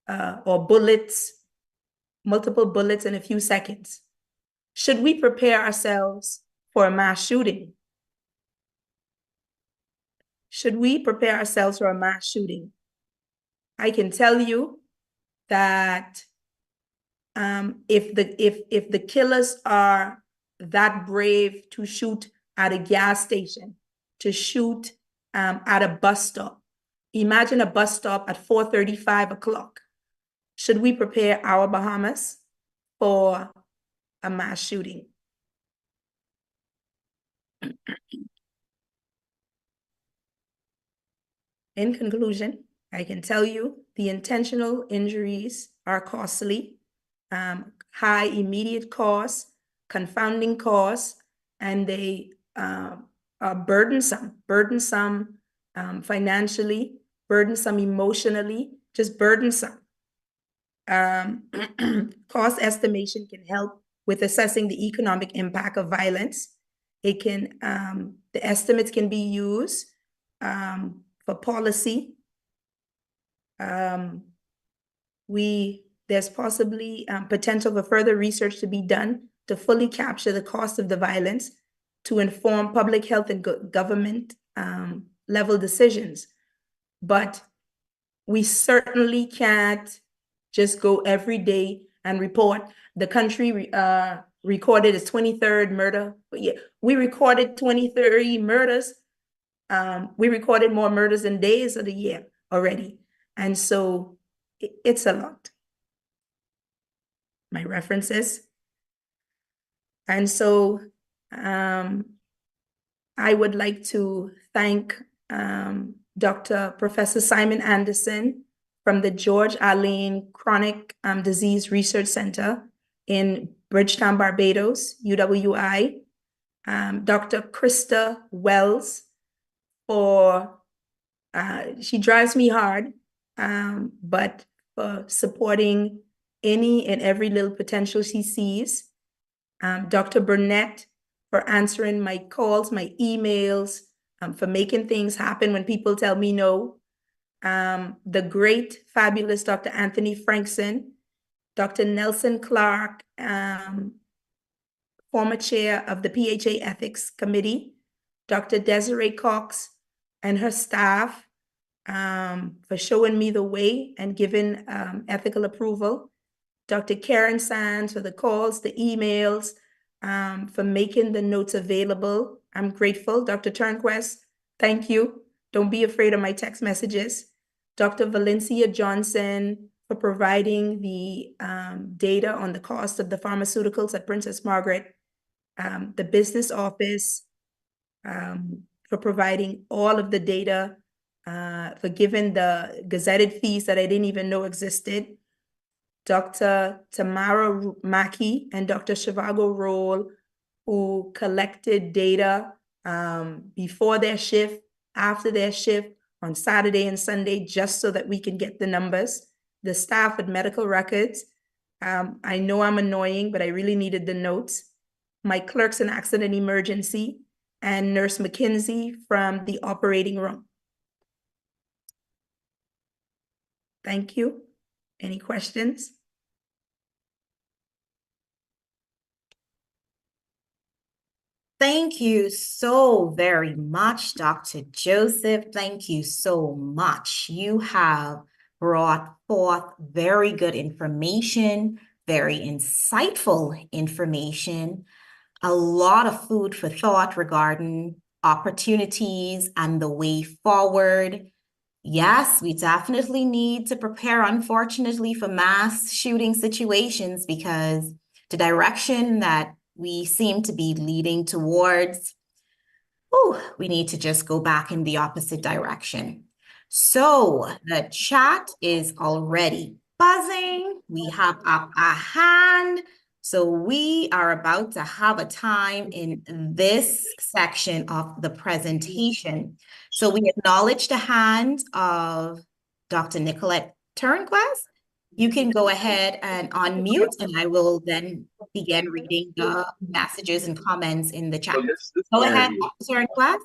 or bullets, multiple bullets in a few seconds, should we prepare ourselves for a mass shooting? Should we prepare ourselves for a mass shooting? I can tell you that if the killers are that brave to shoot at a gas station, to shoot at a bus stop, imagine a bus stop at 4:35 o'clock. Should we prepare our Bahamas for a mass shooting? In conclusion, I can tell you the intentional injuries are costly, high immediate costs, confounding costs, and they are burdensome financially, burdensome emotionally, just burdensome. Cost estimation can help with assessing the economic impact of violence. It can, the estimates can be used for policy. There's possibly potential for further research to be done to fully capture the cost of the violence to inform public health and government level decisions. But we certainly can't just go every day and report the country recorded its 23rd murder. But yeah, we recorded 23 murders. We recorded more murders than days of the year already. And so it's a lot. My references. And so I would like to thank Professor Simon Anderson from the George Allen Chronic Disease Research Center in Bridgetown, Barbados, UWI. Dr. Krista Wells for, she drives me hard, but for supporting any and every little potential she sees. Dr. Burnett for answering my calls, my emails, for making things happen when people tell me no. The great, fabulous Dr. Anthony Frankson, Dr. Nelson Clark, former chair of the PHA Ethics Committee, Dr. Desiree Cox and her staff for showing me the way and giving ethical approval. Dr. Karen Sands for the calls, the emails, for making the notes available. I'm grateful. Dr. Turnquest, thank you. Don't be afraid of my text messages. Dr. Valencia Johnson for providing the data on the cost of the pharmaceuticals at Princess Margaret. The business office for providing all of the data, for giving the gazetted fees that I didn't even know existed. Dr. Tamara Mackey and Dr. Shivago Roll, who collected data before their shift, after their shift, on Saturday and Sunday, just so that we can get the numbers. The staff at Medical Records, I know I'm annoying, but I really needed the notes. My clerks in Accident Emergency, and Nurse McKinsey from the operating room. Thank you. Any questions? Thank you so very much, Dr. Joseph. Thank you so much. You have brought forth very good information, very insightful information, a lot of food for thought regarding opportunities and the way forward. Yes, we definitely need to prepare, unfortunately, for mass shooting situations because the direction that we seem to be leading towards, we need to just go back in the opposite direction. So the chat is already buzzing. We have up a hand. So we are about to have a time in this section of the presentation. So we acknowledge the hand of Dr. Nicolette Turnquest. You can go ahead and unmute, and I will then begin reading the messages and comments in the chat. Go ahead, Dr. Turnquest.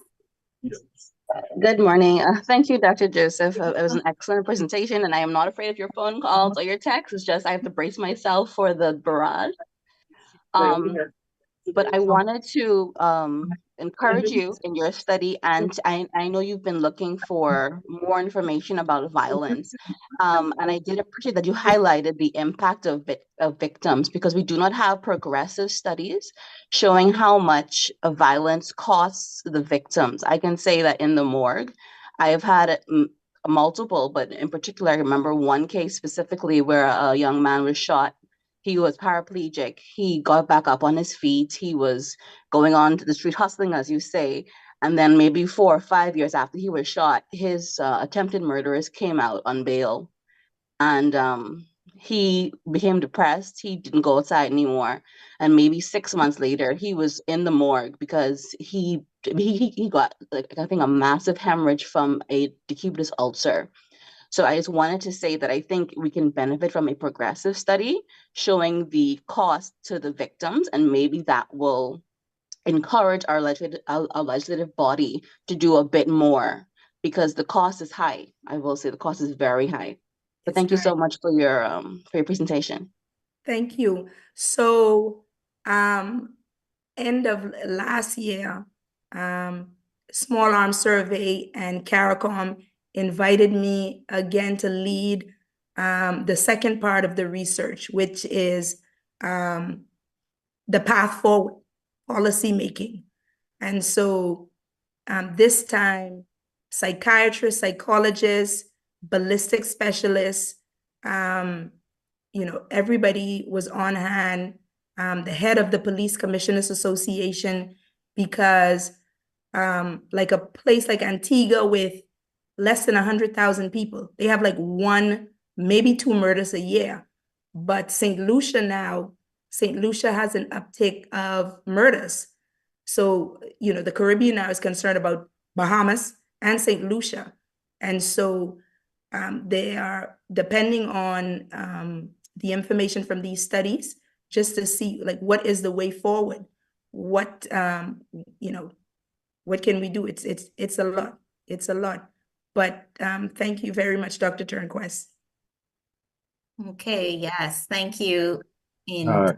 Good morning. Thank you, Dr. Joseph. It was an excellent presentation, and I am not afraid of your phone calls or your texts. It's just I have to brace myself for the barrage. But I wanted to encourage you in your study, and I know you've been looking for more information about violence. And I did appreciate that you highlighted the impact of victims, because we do not have progressive studies showing how much violence costs the victims. I can say that in the morgue, I have had multiple, but in particular, I remember one case specifically where a young man was shot. He was paraplegic. He got back up on his feet. He was going on to the street hustling, as you say. And then maybe 4 or 5 years after he was shot, his attempted murderers came out on bail. And he became depressed. He didn't go outside anymore. And maybe 6 months later, he was in the morgue because he got, like, I think, a massive hemorrhage from a decubitus ulcer. So I just wanted to say that I think we can benefit from a progressive study showing the cost to the victims, and maybe that will encourage our legislative body to do a bit more, because the cost is high. I will say the cost is very high. But thank you so much for your presentation. Thank you. So, end of last year, Small Arms Survey and CARICOM invited me again to lead the second part of the research, which is the path forward, policy making. And so this time, psychiatrists, psychologists, ballistic specialists, everybody was on hand, the head of the Police Commissioners Association, because like a place like Antigua with less than 100,000 people, they have like 1, maybe 2 murders a year. But St. Lucia has an uptick of murders. So, the Caribbean now is concerned about Bahamas and St. Lucia. And so they are depending on the information from these studies just to see, like, what is the way forward? What, what can we do? It's a lot. It's a lot. But thank you very much, Dr. Turnquest. Okay, yes, thank you. Can I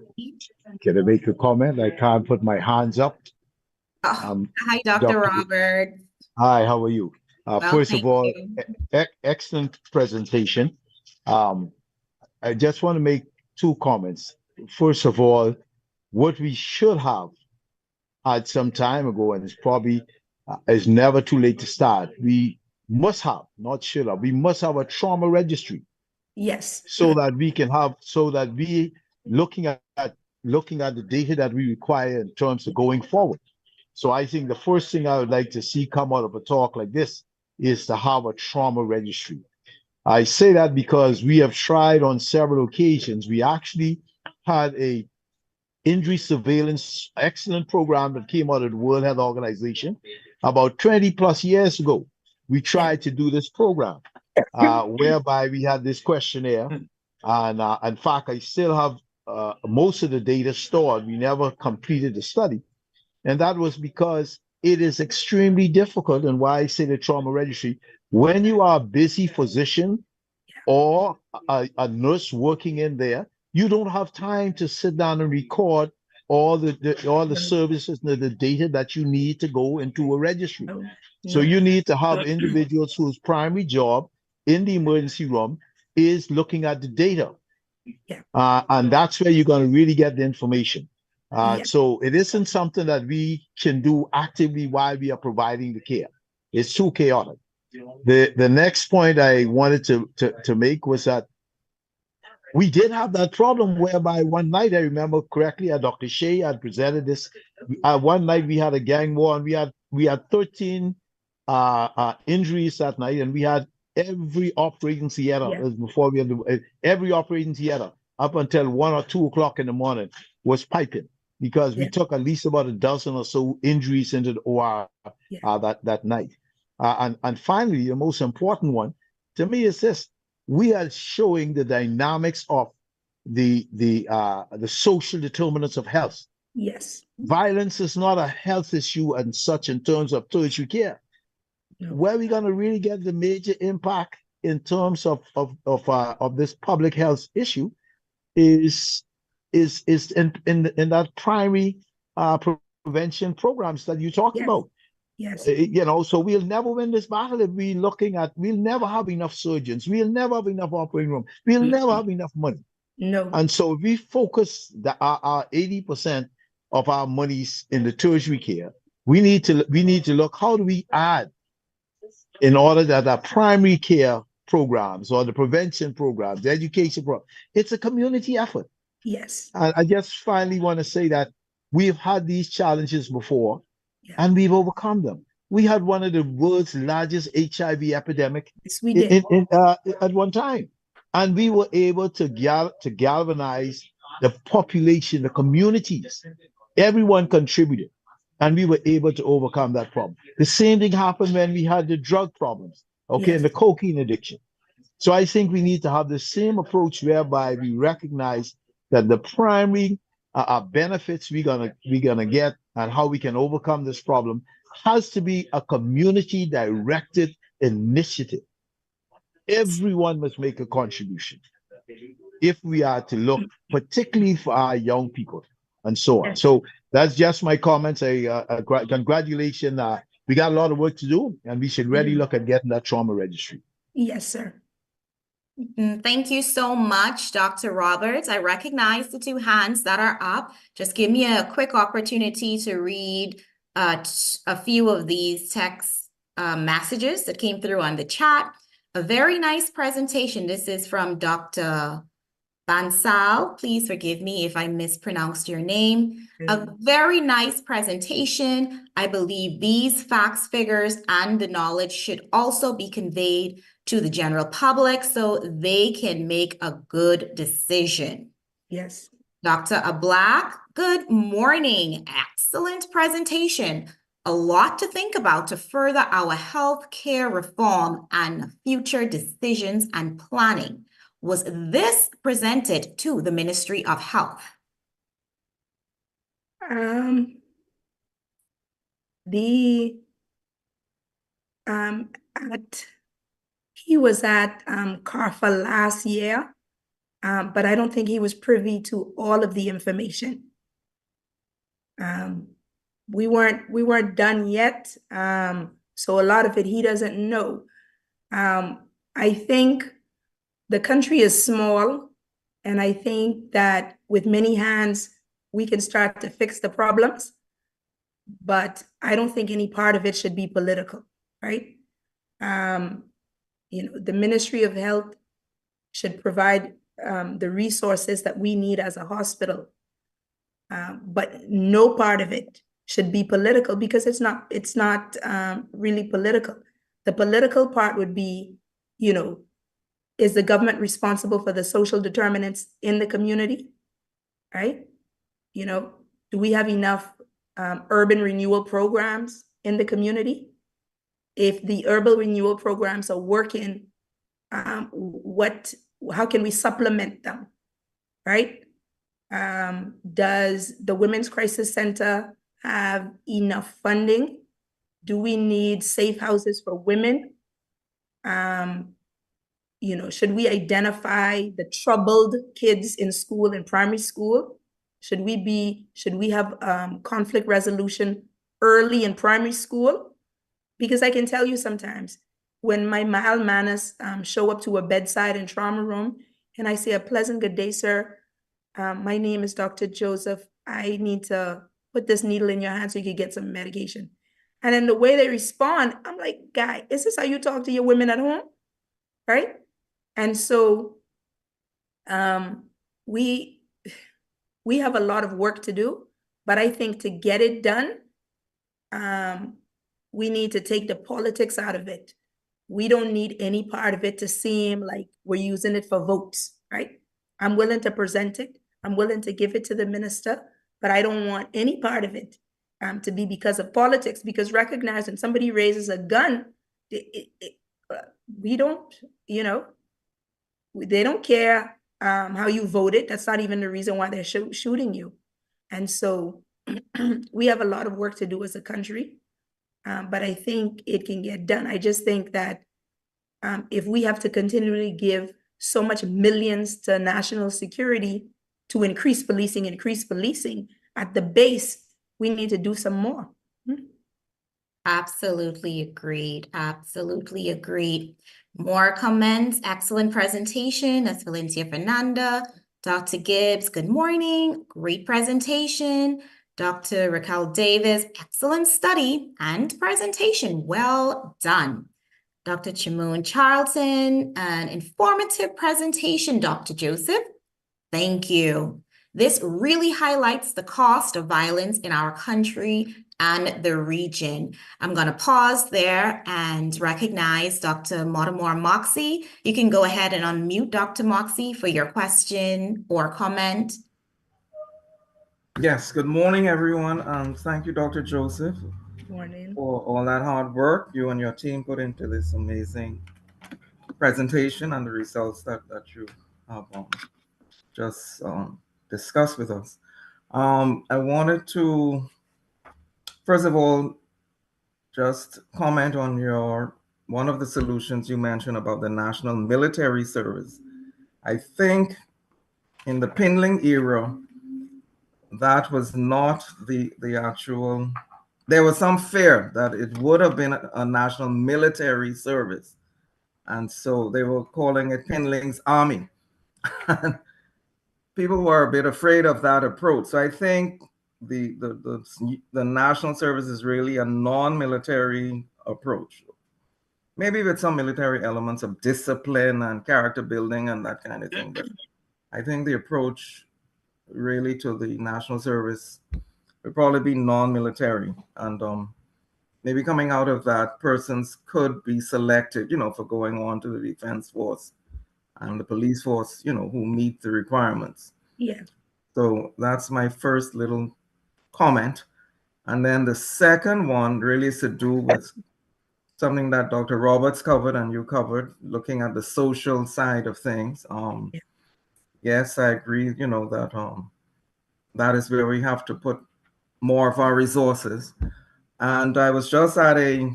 make a comment? I can't put my hands up. Hi, Dr. Robert. Hi, how are you? First of all, excellent presentation. I just want to make 2 comments. First of all, what we should have had some time ago, and it's probably is never too late to start. We must have, not should have, we must have a trauma registry. Yes. So that we can have, looking at the data that we require in terms of going forward. So I think the first thing I would like to see come out of a talk like this is to have a trauma registry. I say that because we have tried on several occasions. We actually had a injury surveillance excellent program that came out of the World Health Organization about 20 plus years ago. We tried to do this program whereby we had this questionnaire, and in fact, I still have most of the data stored. We never completed the study, and that was because it is extremely difficult, and why I say the trauma registry, when you are a busy physician or a nurse working in there, you don't have time to sit down and record all the services and the data that you need to go into a registry. Oh, So no. you need to have individuals whose primary job in the emergency room is looking at the data. Yeah. And that's where you're going to really get the information. Yeah. So it isn't something that we can do actively while we are providing the care. It's too chaotic. The next point I wanted to make was that we did have that problem whereby one night, I remember correctly, Dr. Shea had presented this. One night we had a gang war, and we had 13 injuries that night, and we had every operating theater before we had every operating theater up until 1 or 2 o'clock in the morning was piping, because we took at least about a dozen or so injuries into the OR that night. And finally, the most important one to me is this: we are showing the dynamics of the social determinants of health. Yes. Violence is not a health issue and such in terms of tertiary care. No. Where we're going to really get the major impact in terms of this public health issue is in that primary prevention programs that you talked about. Yes. So we'll never win this battle if we'll never have enough surgeons. We'll never have enough operating room. We'll never have enough money. No. And so if we focus our 80% of our monies in the tertiary care, we need to look, how do we add in order that our primary care programs or the prevention programs, the education program, it's a community effort. Yes. And I just finally want to say that we've had these challenges before, and we've overcome them. We had one of the world's largest HIV epidemic at one time, and we were able to galvanize the population, the communities. Everyone contributed, and we were able to overcome that problem. The same thing happened when we had the drug problems, and the cocaine addiction. So I think we need to have the same approach whereby we recognize that the primary benefits we're gonna get and how we can overcome this problem has to be a community directed initiative. Everyone must make a contribution if we are to look particularly for our young people and so on. So that's just my comments. Congratulations. We got a lot of work to do, and we should really look at getting that trauma registry. Yes, sir. Thank you so much, Dr. Roberts. I recognize the two hands that are up. Just give me a quick opportunity to read a few of these text messages that came through on the chat. A very nice presentation. This is from Dr. Bansal. Please forgive me if I mispronounced your name. A very nice presentation. I believe these facts, figures, and the knowledge should also be conveyed to the general public so they can make a good decision. Yes. Dr. Ablak, good morning. Excellent presentation. A lot to think about to further our healthcare reform and future decisions and planning. Was this presented to the Ministry of Health? He was at CARFA last year, but I don't think he was privy to all of the information. We weren't done yet, so a lot of it he doesn't know. I think the country is small, and I think that with many hands we can start to fix the problems, but I don't think any part of it should be political, right? The Ministry of Health should provide the resources that we need as a hospital, but no part of it should be political, because it's not really political. The political part would be, is the government responsible for the social determinants in the community, right? Do we have enough urban renewal programs in the community? If the urban renewal programs are working, how can we supplement them, right? Does the Women's Crisis Center have enough funding Do we need safe houses for women? Should we identify the troubled kids in school, in primary school? Should we have conflict resolution early in primary school? Because I can tell you sometimes when my mild manners show up to a bedside and trauma room and I say, "A pleasant good day, sir. My name is Dr. Joseph. I need to put this needle in your hand so you can get some medication." And then the way they respond, I'm like, "Guy, is this how you talk to your women at home?" Right? And so we have a lot of work to do, but I think to get it done, we need to take the politics out of it. We don't need any part of it to seem like we're using it for votes, right? I'm willing to present it. I'm willing to give it to the minister, but I don't want any part of it to be because of politics, because recognize when somebody raises a gun, we don't, they don't care how you voted. That's not even the reason why they're shooting you. And so we have a lot of work to do as a country, but I think it can get done. I just think that if we have to continually give so much millions to national security to increase policing at the base, we need to do some more. Absolutely agreed. Absolutely agreed. More comments. Excellent presentation. That's Valencia Fernanda. Dr. Gibbs, good morning. Great presentation. Dr. Raquel Davis, excellent study and presentation. Well done. Dr. Chimoon Charlton, an informative presentation. Dr. Joseph, thank you. This really highlights the cost of violence in our country and the region. I'm going to pause there and recognize Dr. Mortimer Moxie. You can go ahead and unmute Dr. Moxie for your question or comment. Yes, good morning, everyone. Thank you, Dr. Joseph, Morning. for all that hard work you and your team put into this amazing presentation and the results that you have just discussed with us. I wanted to, first of all, just comment on one of the solutions you mentioned about the National Military Service. I think in the Pinling era, that was not the actual. There was some fear that it would have been a national military service. And so they were calling it Pinling's Army. People were a bit afraid of that approach. So I think the national service is really a non-military approach. Maybe with some military elements of discipline and character building and that kind of thing. But I think the approach really to the national service would probably be non-military. And maybe coming out of that, persons could be selected, for going on to the defense force and the police force, who meet the requirements. Yeah. So that's my first little comment. And then the second one really is to do with something that Dr. Roberts covered and you covered, looking at the social side of things. Yes, I agree, that that is where we have to put more of our resources. And I was just at a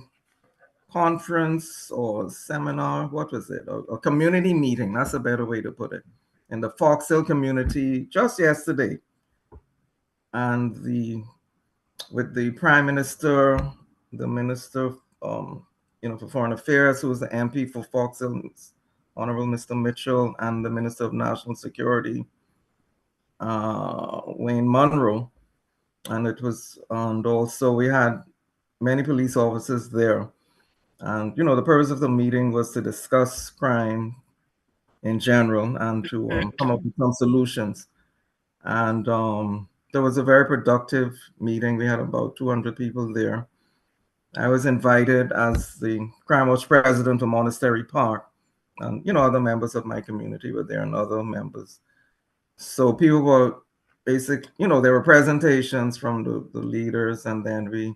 conference or seminar, what was it? A community meeting, that's a better way to put it, in the Fox Hill community just yesterday. And with the Prime Minister, the Minister, for Foreign Affairs, who was the MP for Fox Hill, Honorable Mr. Mitchell, and the Minister of National Security, Wayne Munro. And also we had many police officers there. And, the purpose of the meeting was to discuss crime in general and to come up with some solutions. And there was a very productive meeting. We had about 200 people there. I was invited as the Crime Watch president of Monastery Park. And, other members of my community were there and other members. So people were basically, there were presentations from the leaders, and then we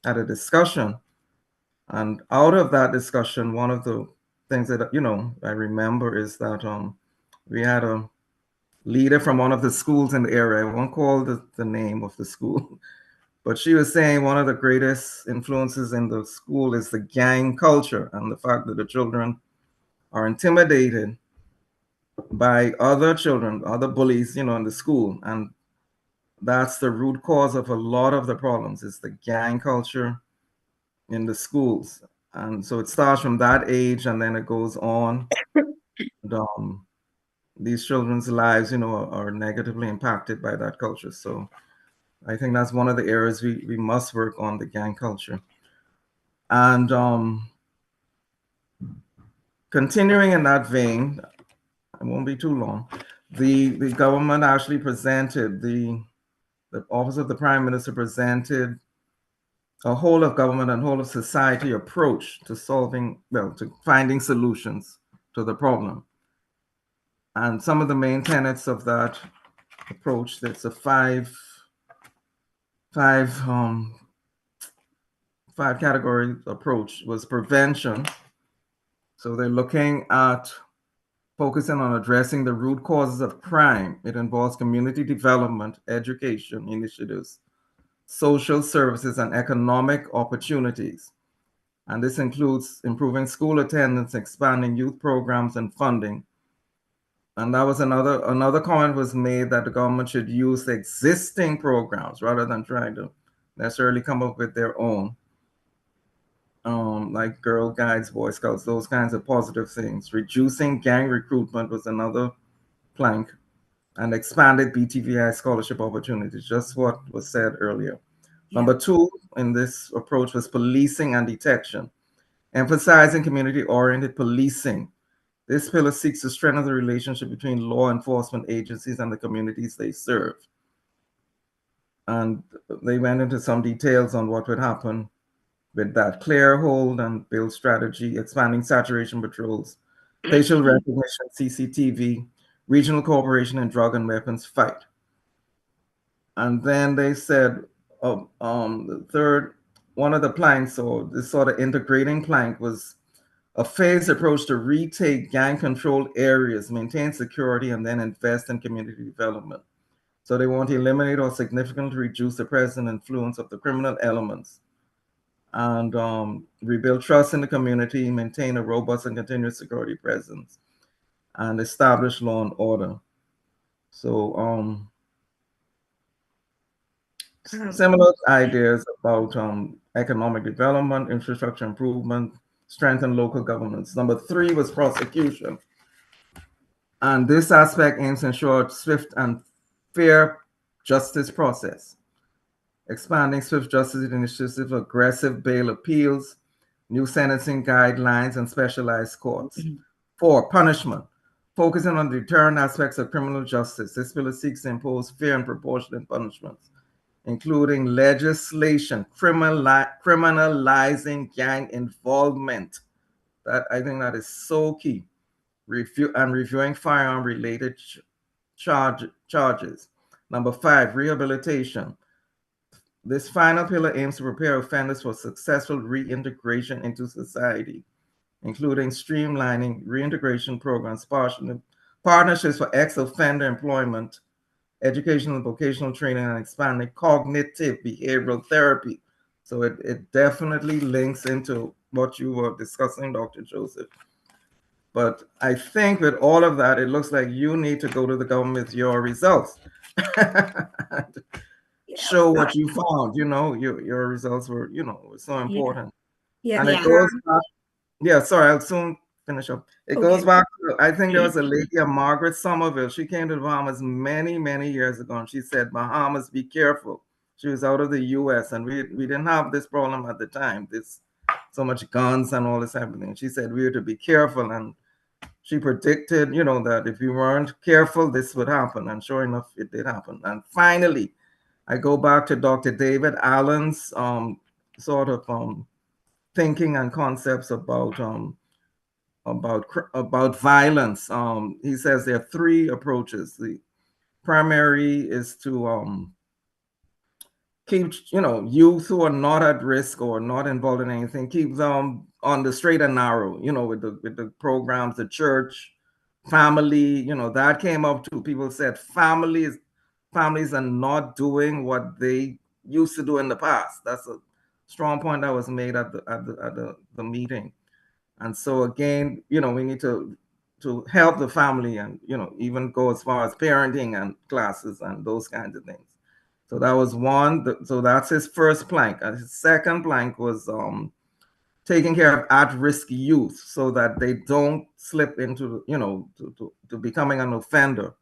had a discussion. And out of that discussion, one of the things that, I remember is that we had a leader from one of the schools in the area. I won't call the name of the school, But she was saying one of the greatest influences in the school is the gang culture and the fact that the children are intimidated by other children, other bullies, in the school. And that's the root cause of a lot of the problems, is the gang culture in the schools. And so it starts from that age and then it goes on. And, these children's lives, are negatively impacted by that culture. So I think that's one of the areas we must work on, the gang culture. And continuing in that vein, it won't be too long, the government actually presented, the Office of the Prime Minister presented a whole of government and whole of society approach to to finding solutions to the problem. And some of the main tenets of that approach, that's a five category approach, was prevention. So they're looking at focusing on addressing the root causes of crime. It involves community development, education initiatives, social services, and economic opportunities. And this includes improving school attendance, expanding youth programs, and funding. And that was another comment was made, that the government should use the existing programs rather than trying to necessarily come up with their own, like Girl Guides, Boy Scouts, those kinds of positive things. Reducing gang recruitment was another plank, and expanded BTVI scholarship opportunities, just what was said earlier. Yeah. Number 2 in this approach was policing and detection, emphasizing community-oriented policing. This pillar seeks to strengthen the relationship between law enforcement agencies and the communities they serve. And they went into some details on what would happen with that: clear, hold, and build strategy, expanding saturation patrols, facial recognition, CCTV, regional cooperation in drug and weapons fight. And then they said, the third, one of the planks, or this sort of integrating plank, was a phased approach to retake gang-controlled areas, maintain security, and then invest in community development. So they want to eliminate or significantly reduce the present influence of the criminal elements, and rebuild trust in the community, maintain a robust and continuous security presence, and establish law and order. So similar ideas about economic development, infrastructure improvement, strengthen local governance. Number 3 was prosecution. And this aspect aims to ensure swift and fair justice process, expanding swift justice initiatives, aggressive bail appeals, new sentencing guidelines, and specialized courts. 4, punishment, focusing on deterrent aspects of criminal justice. This bill seeks to impose fair and proportionate punishments, including legislation criminalizing gang involvement. That, I think, that is so key. Reviewing firearm-related charges. Number 5, rehabilitation. This final pillar aims to prepare offenders for successful reintegration into society, including streamlining reintegration programs, partnerships for ex-offender employment, educational and vocational training, and expanding cognitive behavioral therapy. So it definitely links into what you were discussing, Dr. Joseph. But I think with all of that, it looks like you need to go to the government with your results. Show what you found, your results were, were so important. Yeah. And it goes back, sorry, I'll soon finish up. It goes back to, I think there was a lady, Margaret Somerville. She came to the Bahamas many, many years ago, and she said, Bahamas, be careful. She was out of the US, and we didn't have this problem at the time. This so much guns and all this happening. She said we were to be careful, and she predicted, that if we weren't careful, this would happen. And sure enough, it did happen. And finally, I go back to Dr. David Allen's sort of thinking and concepts about violence. He says there are 3 approaches. The primary is to keep youth who are not at risk or not involved in anything, keep them on the straight and narrow, with the programs, the church, family, that came up too. People said families are not doing what they used to do in the past. That's a strong point that was made at the meeting. And so again, we need to help the family and, even go as far as parenting and classes and those kinds of things. So that was one. So that's his first plank. And his second plank was taking care of at-risk youth so that they don't slip into, to becoming an offender.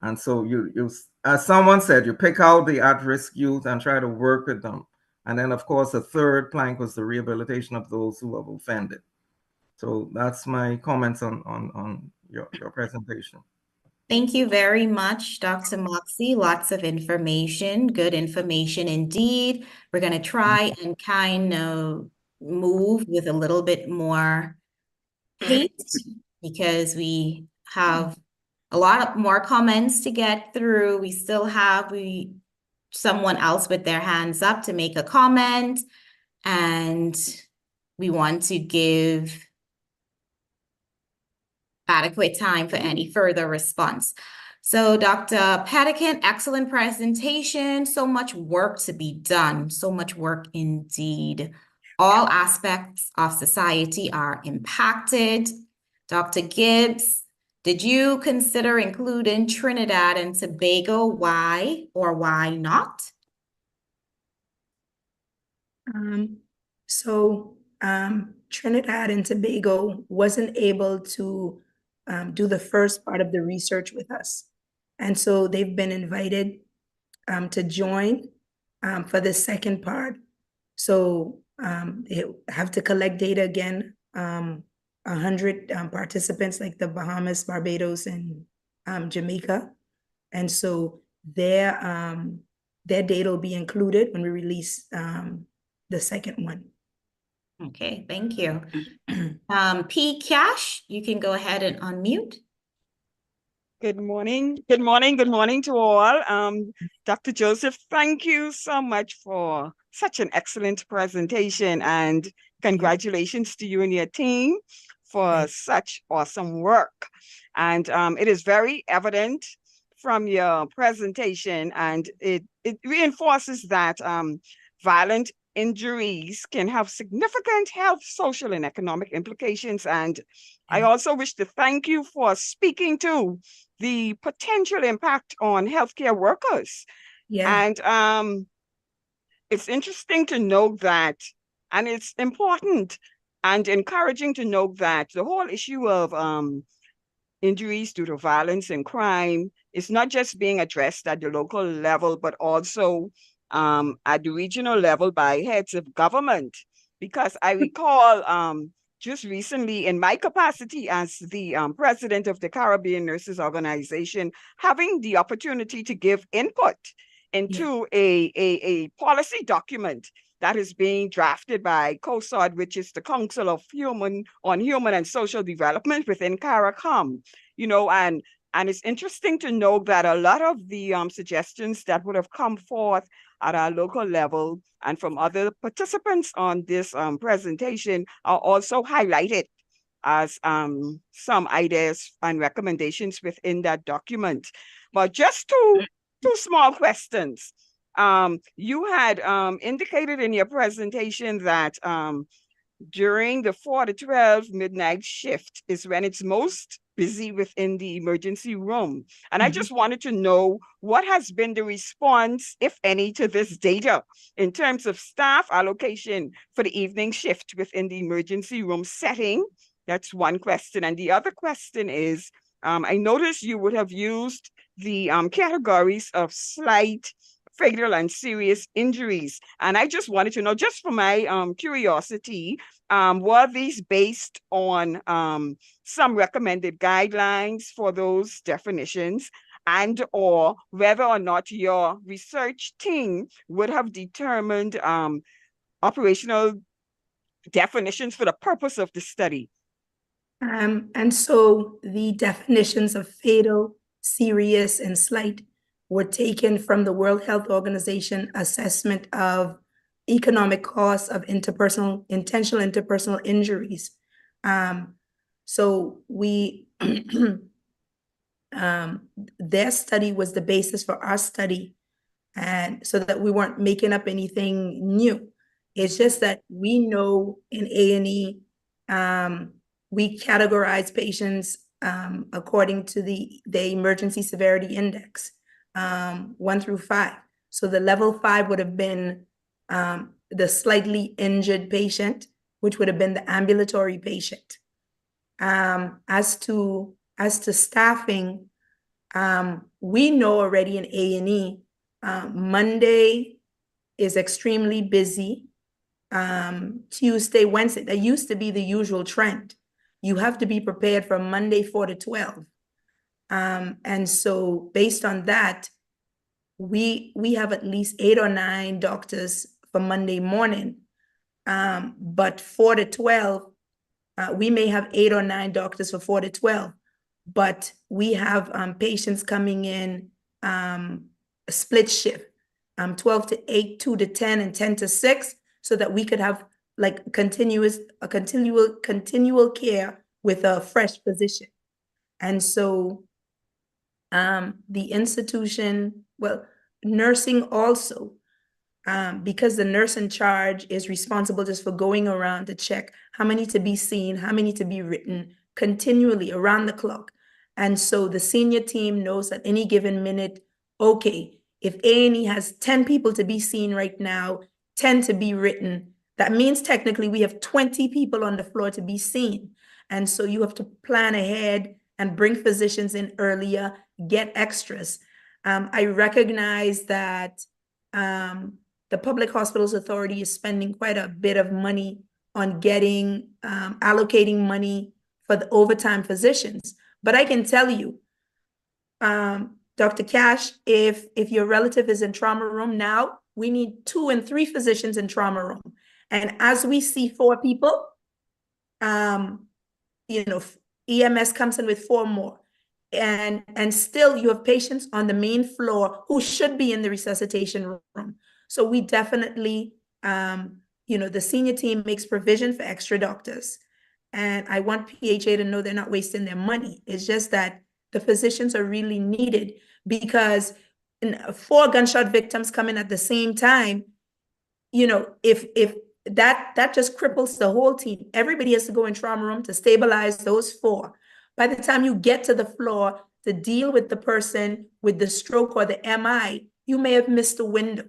And so you, as someone said, you pick out the at-risk youth and try to work with them. And then, of course, the third plank was the rehabilitation of those who have offended. So that's my comments on your presentation. Thank you very much, Dr. Moxie. Lots of information, good information indeed. We're going to try and kind of move with a little bit more pace because we have a lot of more comments to get through. We still have someone else with their hands up to make a comment, and we want to give adequate time for any further response. So Dr. Pettican, excellent presentation. So much work to be done. So much work indeed. All aspects of society are impacted. Dr. Gibbs, did you consider including Trinidad and Tobago? Why or why not? Trinidad and Tobago wasn't able to do the first part of the research with us. And so they've been invited to join for the second part. So they have to collect data again, 100 participants like the Bahamas, Barbados, and Jamaica. And so their data will be included when we release the second one. Okay, thank you. P. Cash, you can go ahead and unmute. Good morning. Good morning. Good morning to all. Dr. Joseph, thank you so much for such an excellent presentation, and congratulations to you and your team for such awesome work. And it is very evident from your presentation, and it reinforces that violent injuries can have significant health, social, and economic implications. And I also wish to thank you for speaking to the potential impact on healthcare workers. And it's interesting to note that, and it's important and encouraging to note that the whole issue of injuries due to violence and crime is not just being addressed at the local level, but also at the regional level by heads of government. Because I recall just recently, in my capacity as the president of the Caribbean Nurses Organization, having the opportunity to give input into a policy document that is being drafted by COSOD, which is the Council of Human and Social Development within CARICOM, and it's interesting to note that a lot of the suggestions that would have come forth at our local level and from other participants on this presentation are also highlighted as some ideas and recommendations within that document. But just two small questions. You had indicated in your presentation that during the 4 to 12 midnight shift is when it's most busy within the emergency room. And I just wanted to know what has been the response, if any, to this data in terms of staff allocation for the evening shift within the emergency room setting. That's one question. And the other question is, I noticed you would have used the categories of slight, fatal, and serious injuries. And I just wanted to know, just for my curiosity, were these based on some recommended guidelines for those definitions, and or whether or not your research team would have determined operational definitions for the purpose of the study? And so the definitions of fatal, serious, and slight were taken from the World Health Organization assessment of economic costs of intentional interpersonal injuries. So we, their study was the basis for our study. and so that we weren't making up anything new. It's just that we know in A&E, we categorize patients according to the emergency severity index, 1 through 5. So the level 5 would have been the slightly injured patient, which would have been the ambulatory patient. As to staffing, we know already in A&E, Monday is extremely busy. Tuesday, Wednesday, that used to be the usual trend. You have to be prepared for Monday 4 to 12. And so based on that, we have at least 8 or 9 doctors for Monday morning. But 4 to 12, we may have 8 or 9 doctors for 4 to 12, but we have patients coming in a split shift, 12 to 8, 2 to 10, and 10 to 6, so that we could have like continual care with a fresh physician. And so the institution, well, nursing also, because the nurse in charge is responsible just for going around to check how many to be seen, how many to be written continually around the clock. And so the senior team knows at any given minute, okay, if A&E has 10 people to be seen right now, 10 to be written, that means technically we have 20 people on the floor to be seen. And so you have to plan ahead and bring physicians in earlier, get extras. I recognize that the Public Hospitals Authority is spending quite a bit of money on getting, allocating money for the overtime physicians. But I can tell you, Dr. Cash, if your relative is in trauma room now, we need 2 and 3 physicians in trauma room. And as we see 4 people, EMS comes in with 4 more. And still you have patients on the main floor who should be in the resuscitation room. So we definitely, the senior team makes provision for extra doctors. And I want PHA to know they're not wasting their money. It's just that the physicians are really needed, because 4 gunshot victims coming at the same time, if that just cripples the whole team. Everybody has to go in trauma room to stabilize those 4. By the time you get to the floor to deal with the person with the stroke or the MI, you may have missed a window.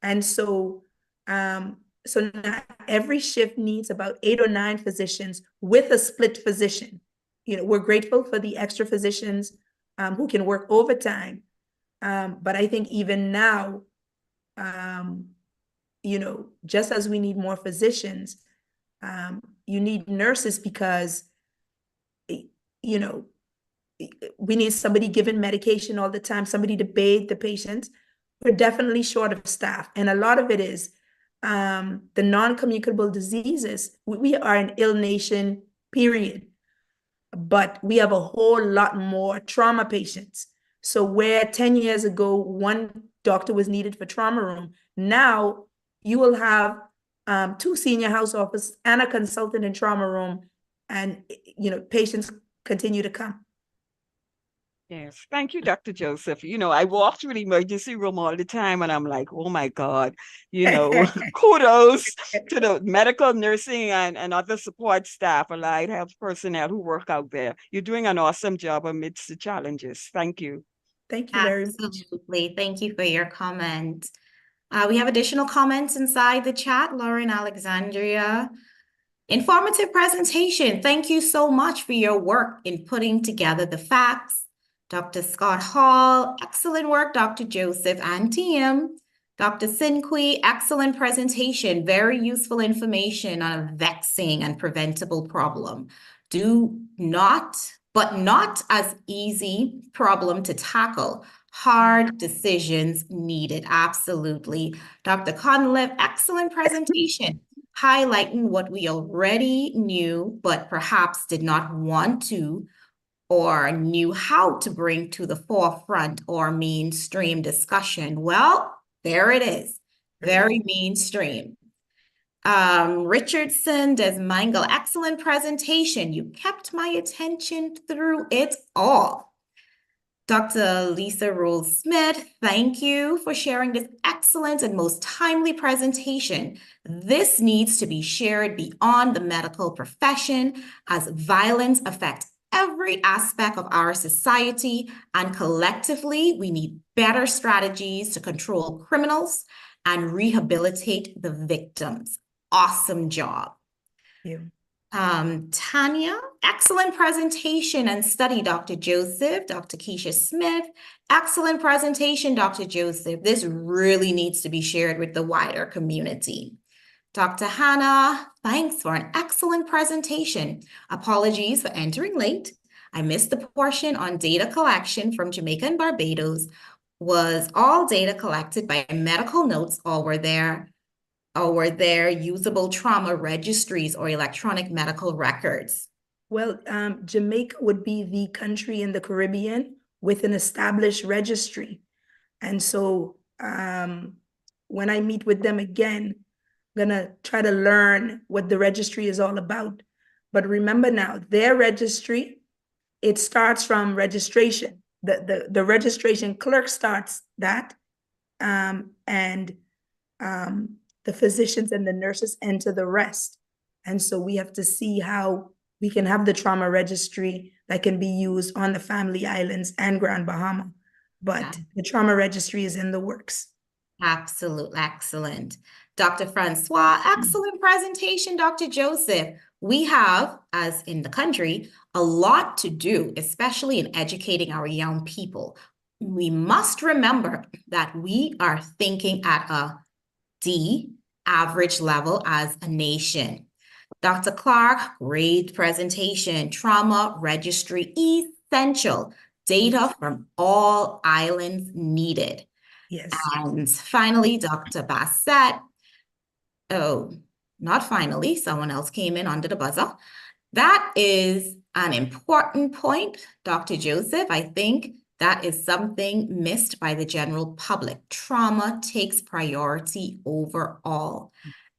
And so, so now every shift needs about 8 or 9 physicians with a split physician. We're grateful for the extra physicians who can work overtime. But I think even now, just as we need more physicians, you need nurses, because we need somebody giving medication all the time, somebody to bathe the patients. We're definitely short of staff. And a lot of it is the non-communicable diseases. We are an ill nation, period. But we have a whole lot more trauma patients. So where 10 years ago, 1 doctor was needed for trauma room, now you will have 2 senior house officers and a consultant in trauma room, and patients continue to come. Yes, thank you, Dr. Joseph. I walk through the emergency room all the time and I'm like, oh my God, kudos to the medical, nursing, and other support staff, allied health personnel who work out there. You're doing an awesome job amidst the challenges. Thank you. Thank you very much. Absolutely. Thank you for your comment. We have additional comments inside the chat. Lauren Alexandria. Informative presentation. Thank you so much for your work in putting together the facts. Dr. Scott Hall, excellent work, Dr. Joseph and team. Dr. Sinqui, excellent presentation. Very useful information on a vexing and preventable problem. But not as easy problem to tackle. Hard decisions needed, absolutely. Dr. Conlev, excellent presentation, highlighting what we already knew, but perhaps did not want to or knew how to bring to the forefront or mainstream discussion. Well, there it is, very mainstream. Richardson, Desmangle, excellent presentation. You kept my attention through it all. Dr. Lisa Rule-Smith, thank you for sharing this excellent and most timely presentation. This needs to be shared beyond the medical profession as violence affects every aspect of our society, and collectively, we need better strategies to control criminals and rehabilitate the victims. Awesome job. Thank you. Tanya, excellent presentation and study, Dr. Joseph. Dr. Keisha Smith, excellent presentation, Dr. Joseph. This really needs to be shared with the wider community. Dr. Hannah, thanks for an excellent presentation. Apologies for entering late. I missed the portion on data collection from Jamaica and Barbados. Was all data collected by medical notes, or were there usable trauma registries or electronic medical records? Well, Jamaica would be the country in the Caribbean with an established registry. And so when I meet with them again, I'm gonna try to learn what the registry is all about. But remember now, their registry, it starts from registration. The registration clerk starts that, and the physicians and the nurses enter the rest. And so we have to see how we can have the trauma registry that can be used on the Family Islands and Grand Bahama. But the trauma registry is in the works. Absolutely, excellent. Dr. Francois, excellent presentation, Dr. Joseph. We have, as in the country, a lot to do, especially in educating our young people. We must remember that we are thinking at a D average level as a nation. Dr. Clark, great presentation. Trauma registry essential. Data from all islands needed. Yes. And finally, Dr. Bassett. Oh, not finally, someone else came in under the buzzer. That is an important point, Dr. Joseph. I think that is something missed by the general public. Trauma takes priority overall.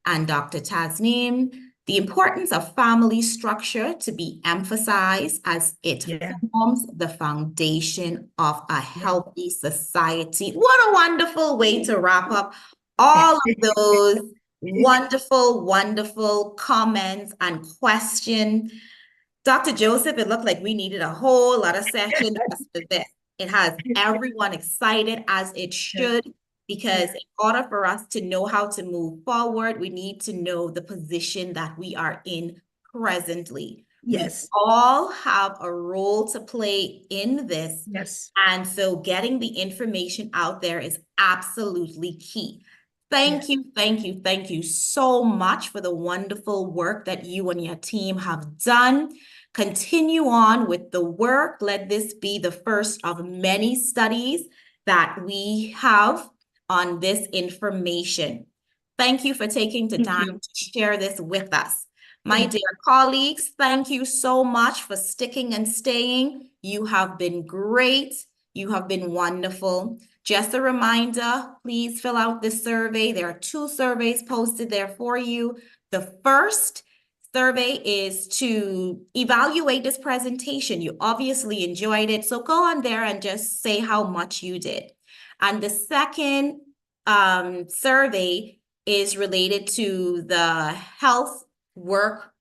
And Dr. Tasneem, the importance of family structure to be emphasized as it forms the foundation of a healthy society. What a wonderful way to wrap up all of those wonderful, wonderful comments and questions. Dr. Joseph, it looked like we needed a whole lot of sessions just for this. It has everyone excited, as it should, because in order for us to know how to move forward, we need to know the position that we are in presently. Yes. We all have a role to play in this. Yes. And so getting the information out there is absolutely key. Thank you so much for the wonderful work that you and your team have done. Continue on with the work. Let this be the first of many studies that we have on this information. Thank you for taking the time to share this with us. My dear colleagues, thank you so much for sticking and staying. You have been great. You have been wonderful. Just a reminder, please fill out this survey. There are 2 surveys posted there for you. The first survey is to evaluate this presentation. You obviously enjoyed it, so go on there and just say how much you did. And the second survey is related to the health workforce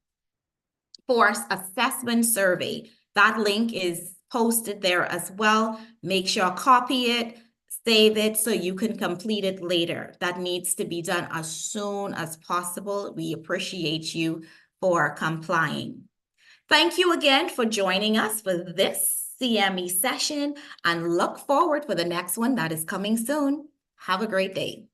assessment survey. That link is posted there as well. Make sure copy it, save it so you can complete it later. That needs to be done as soon as possible. We appreciate you for complying. Thank you again for joining us for this CME session, and look forward for the next one that is coming soon. Have a great day.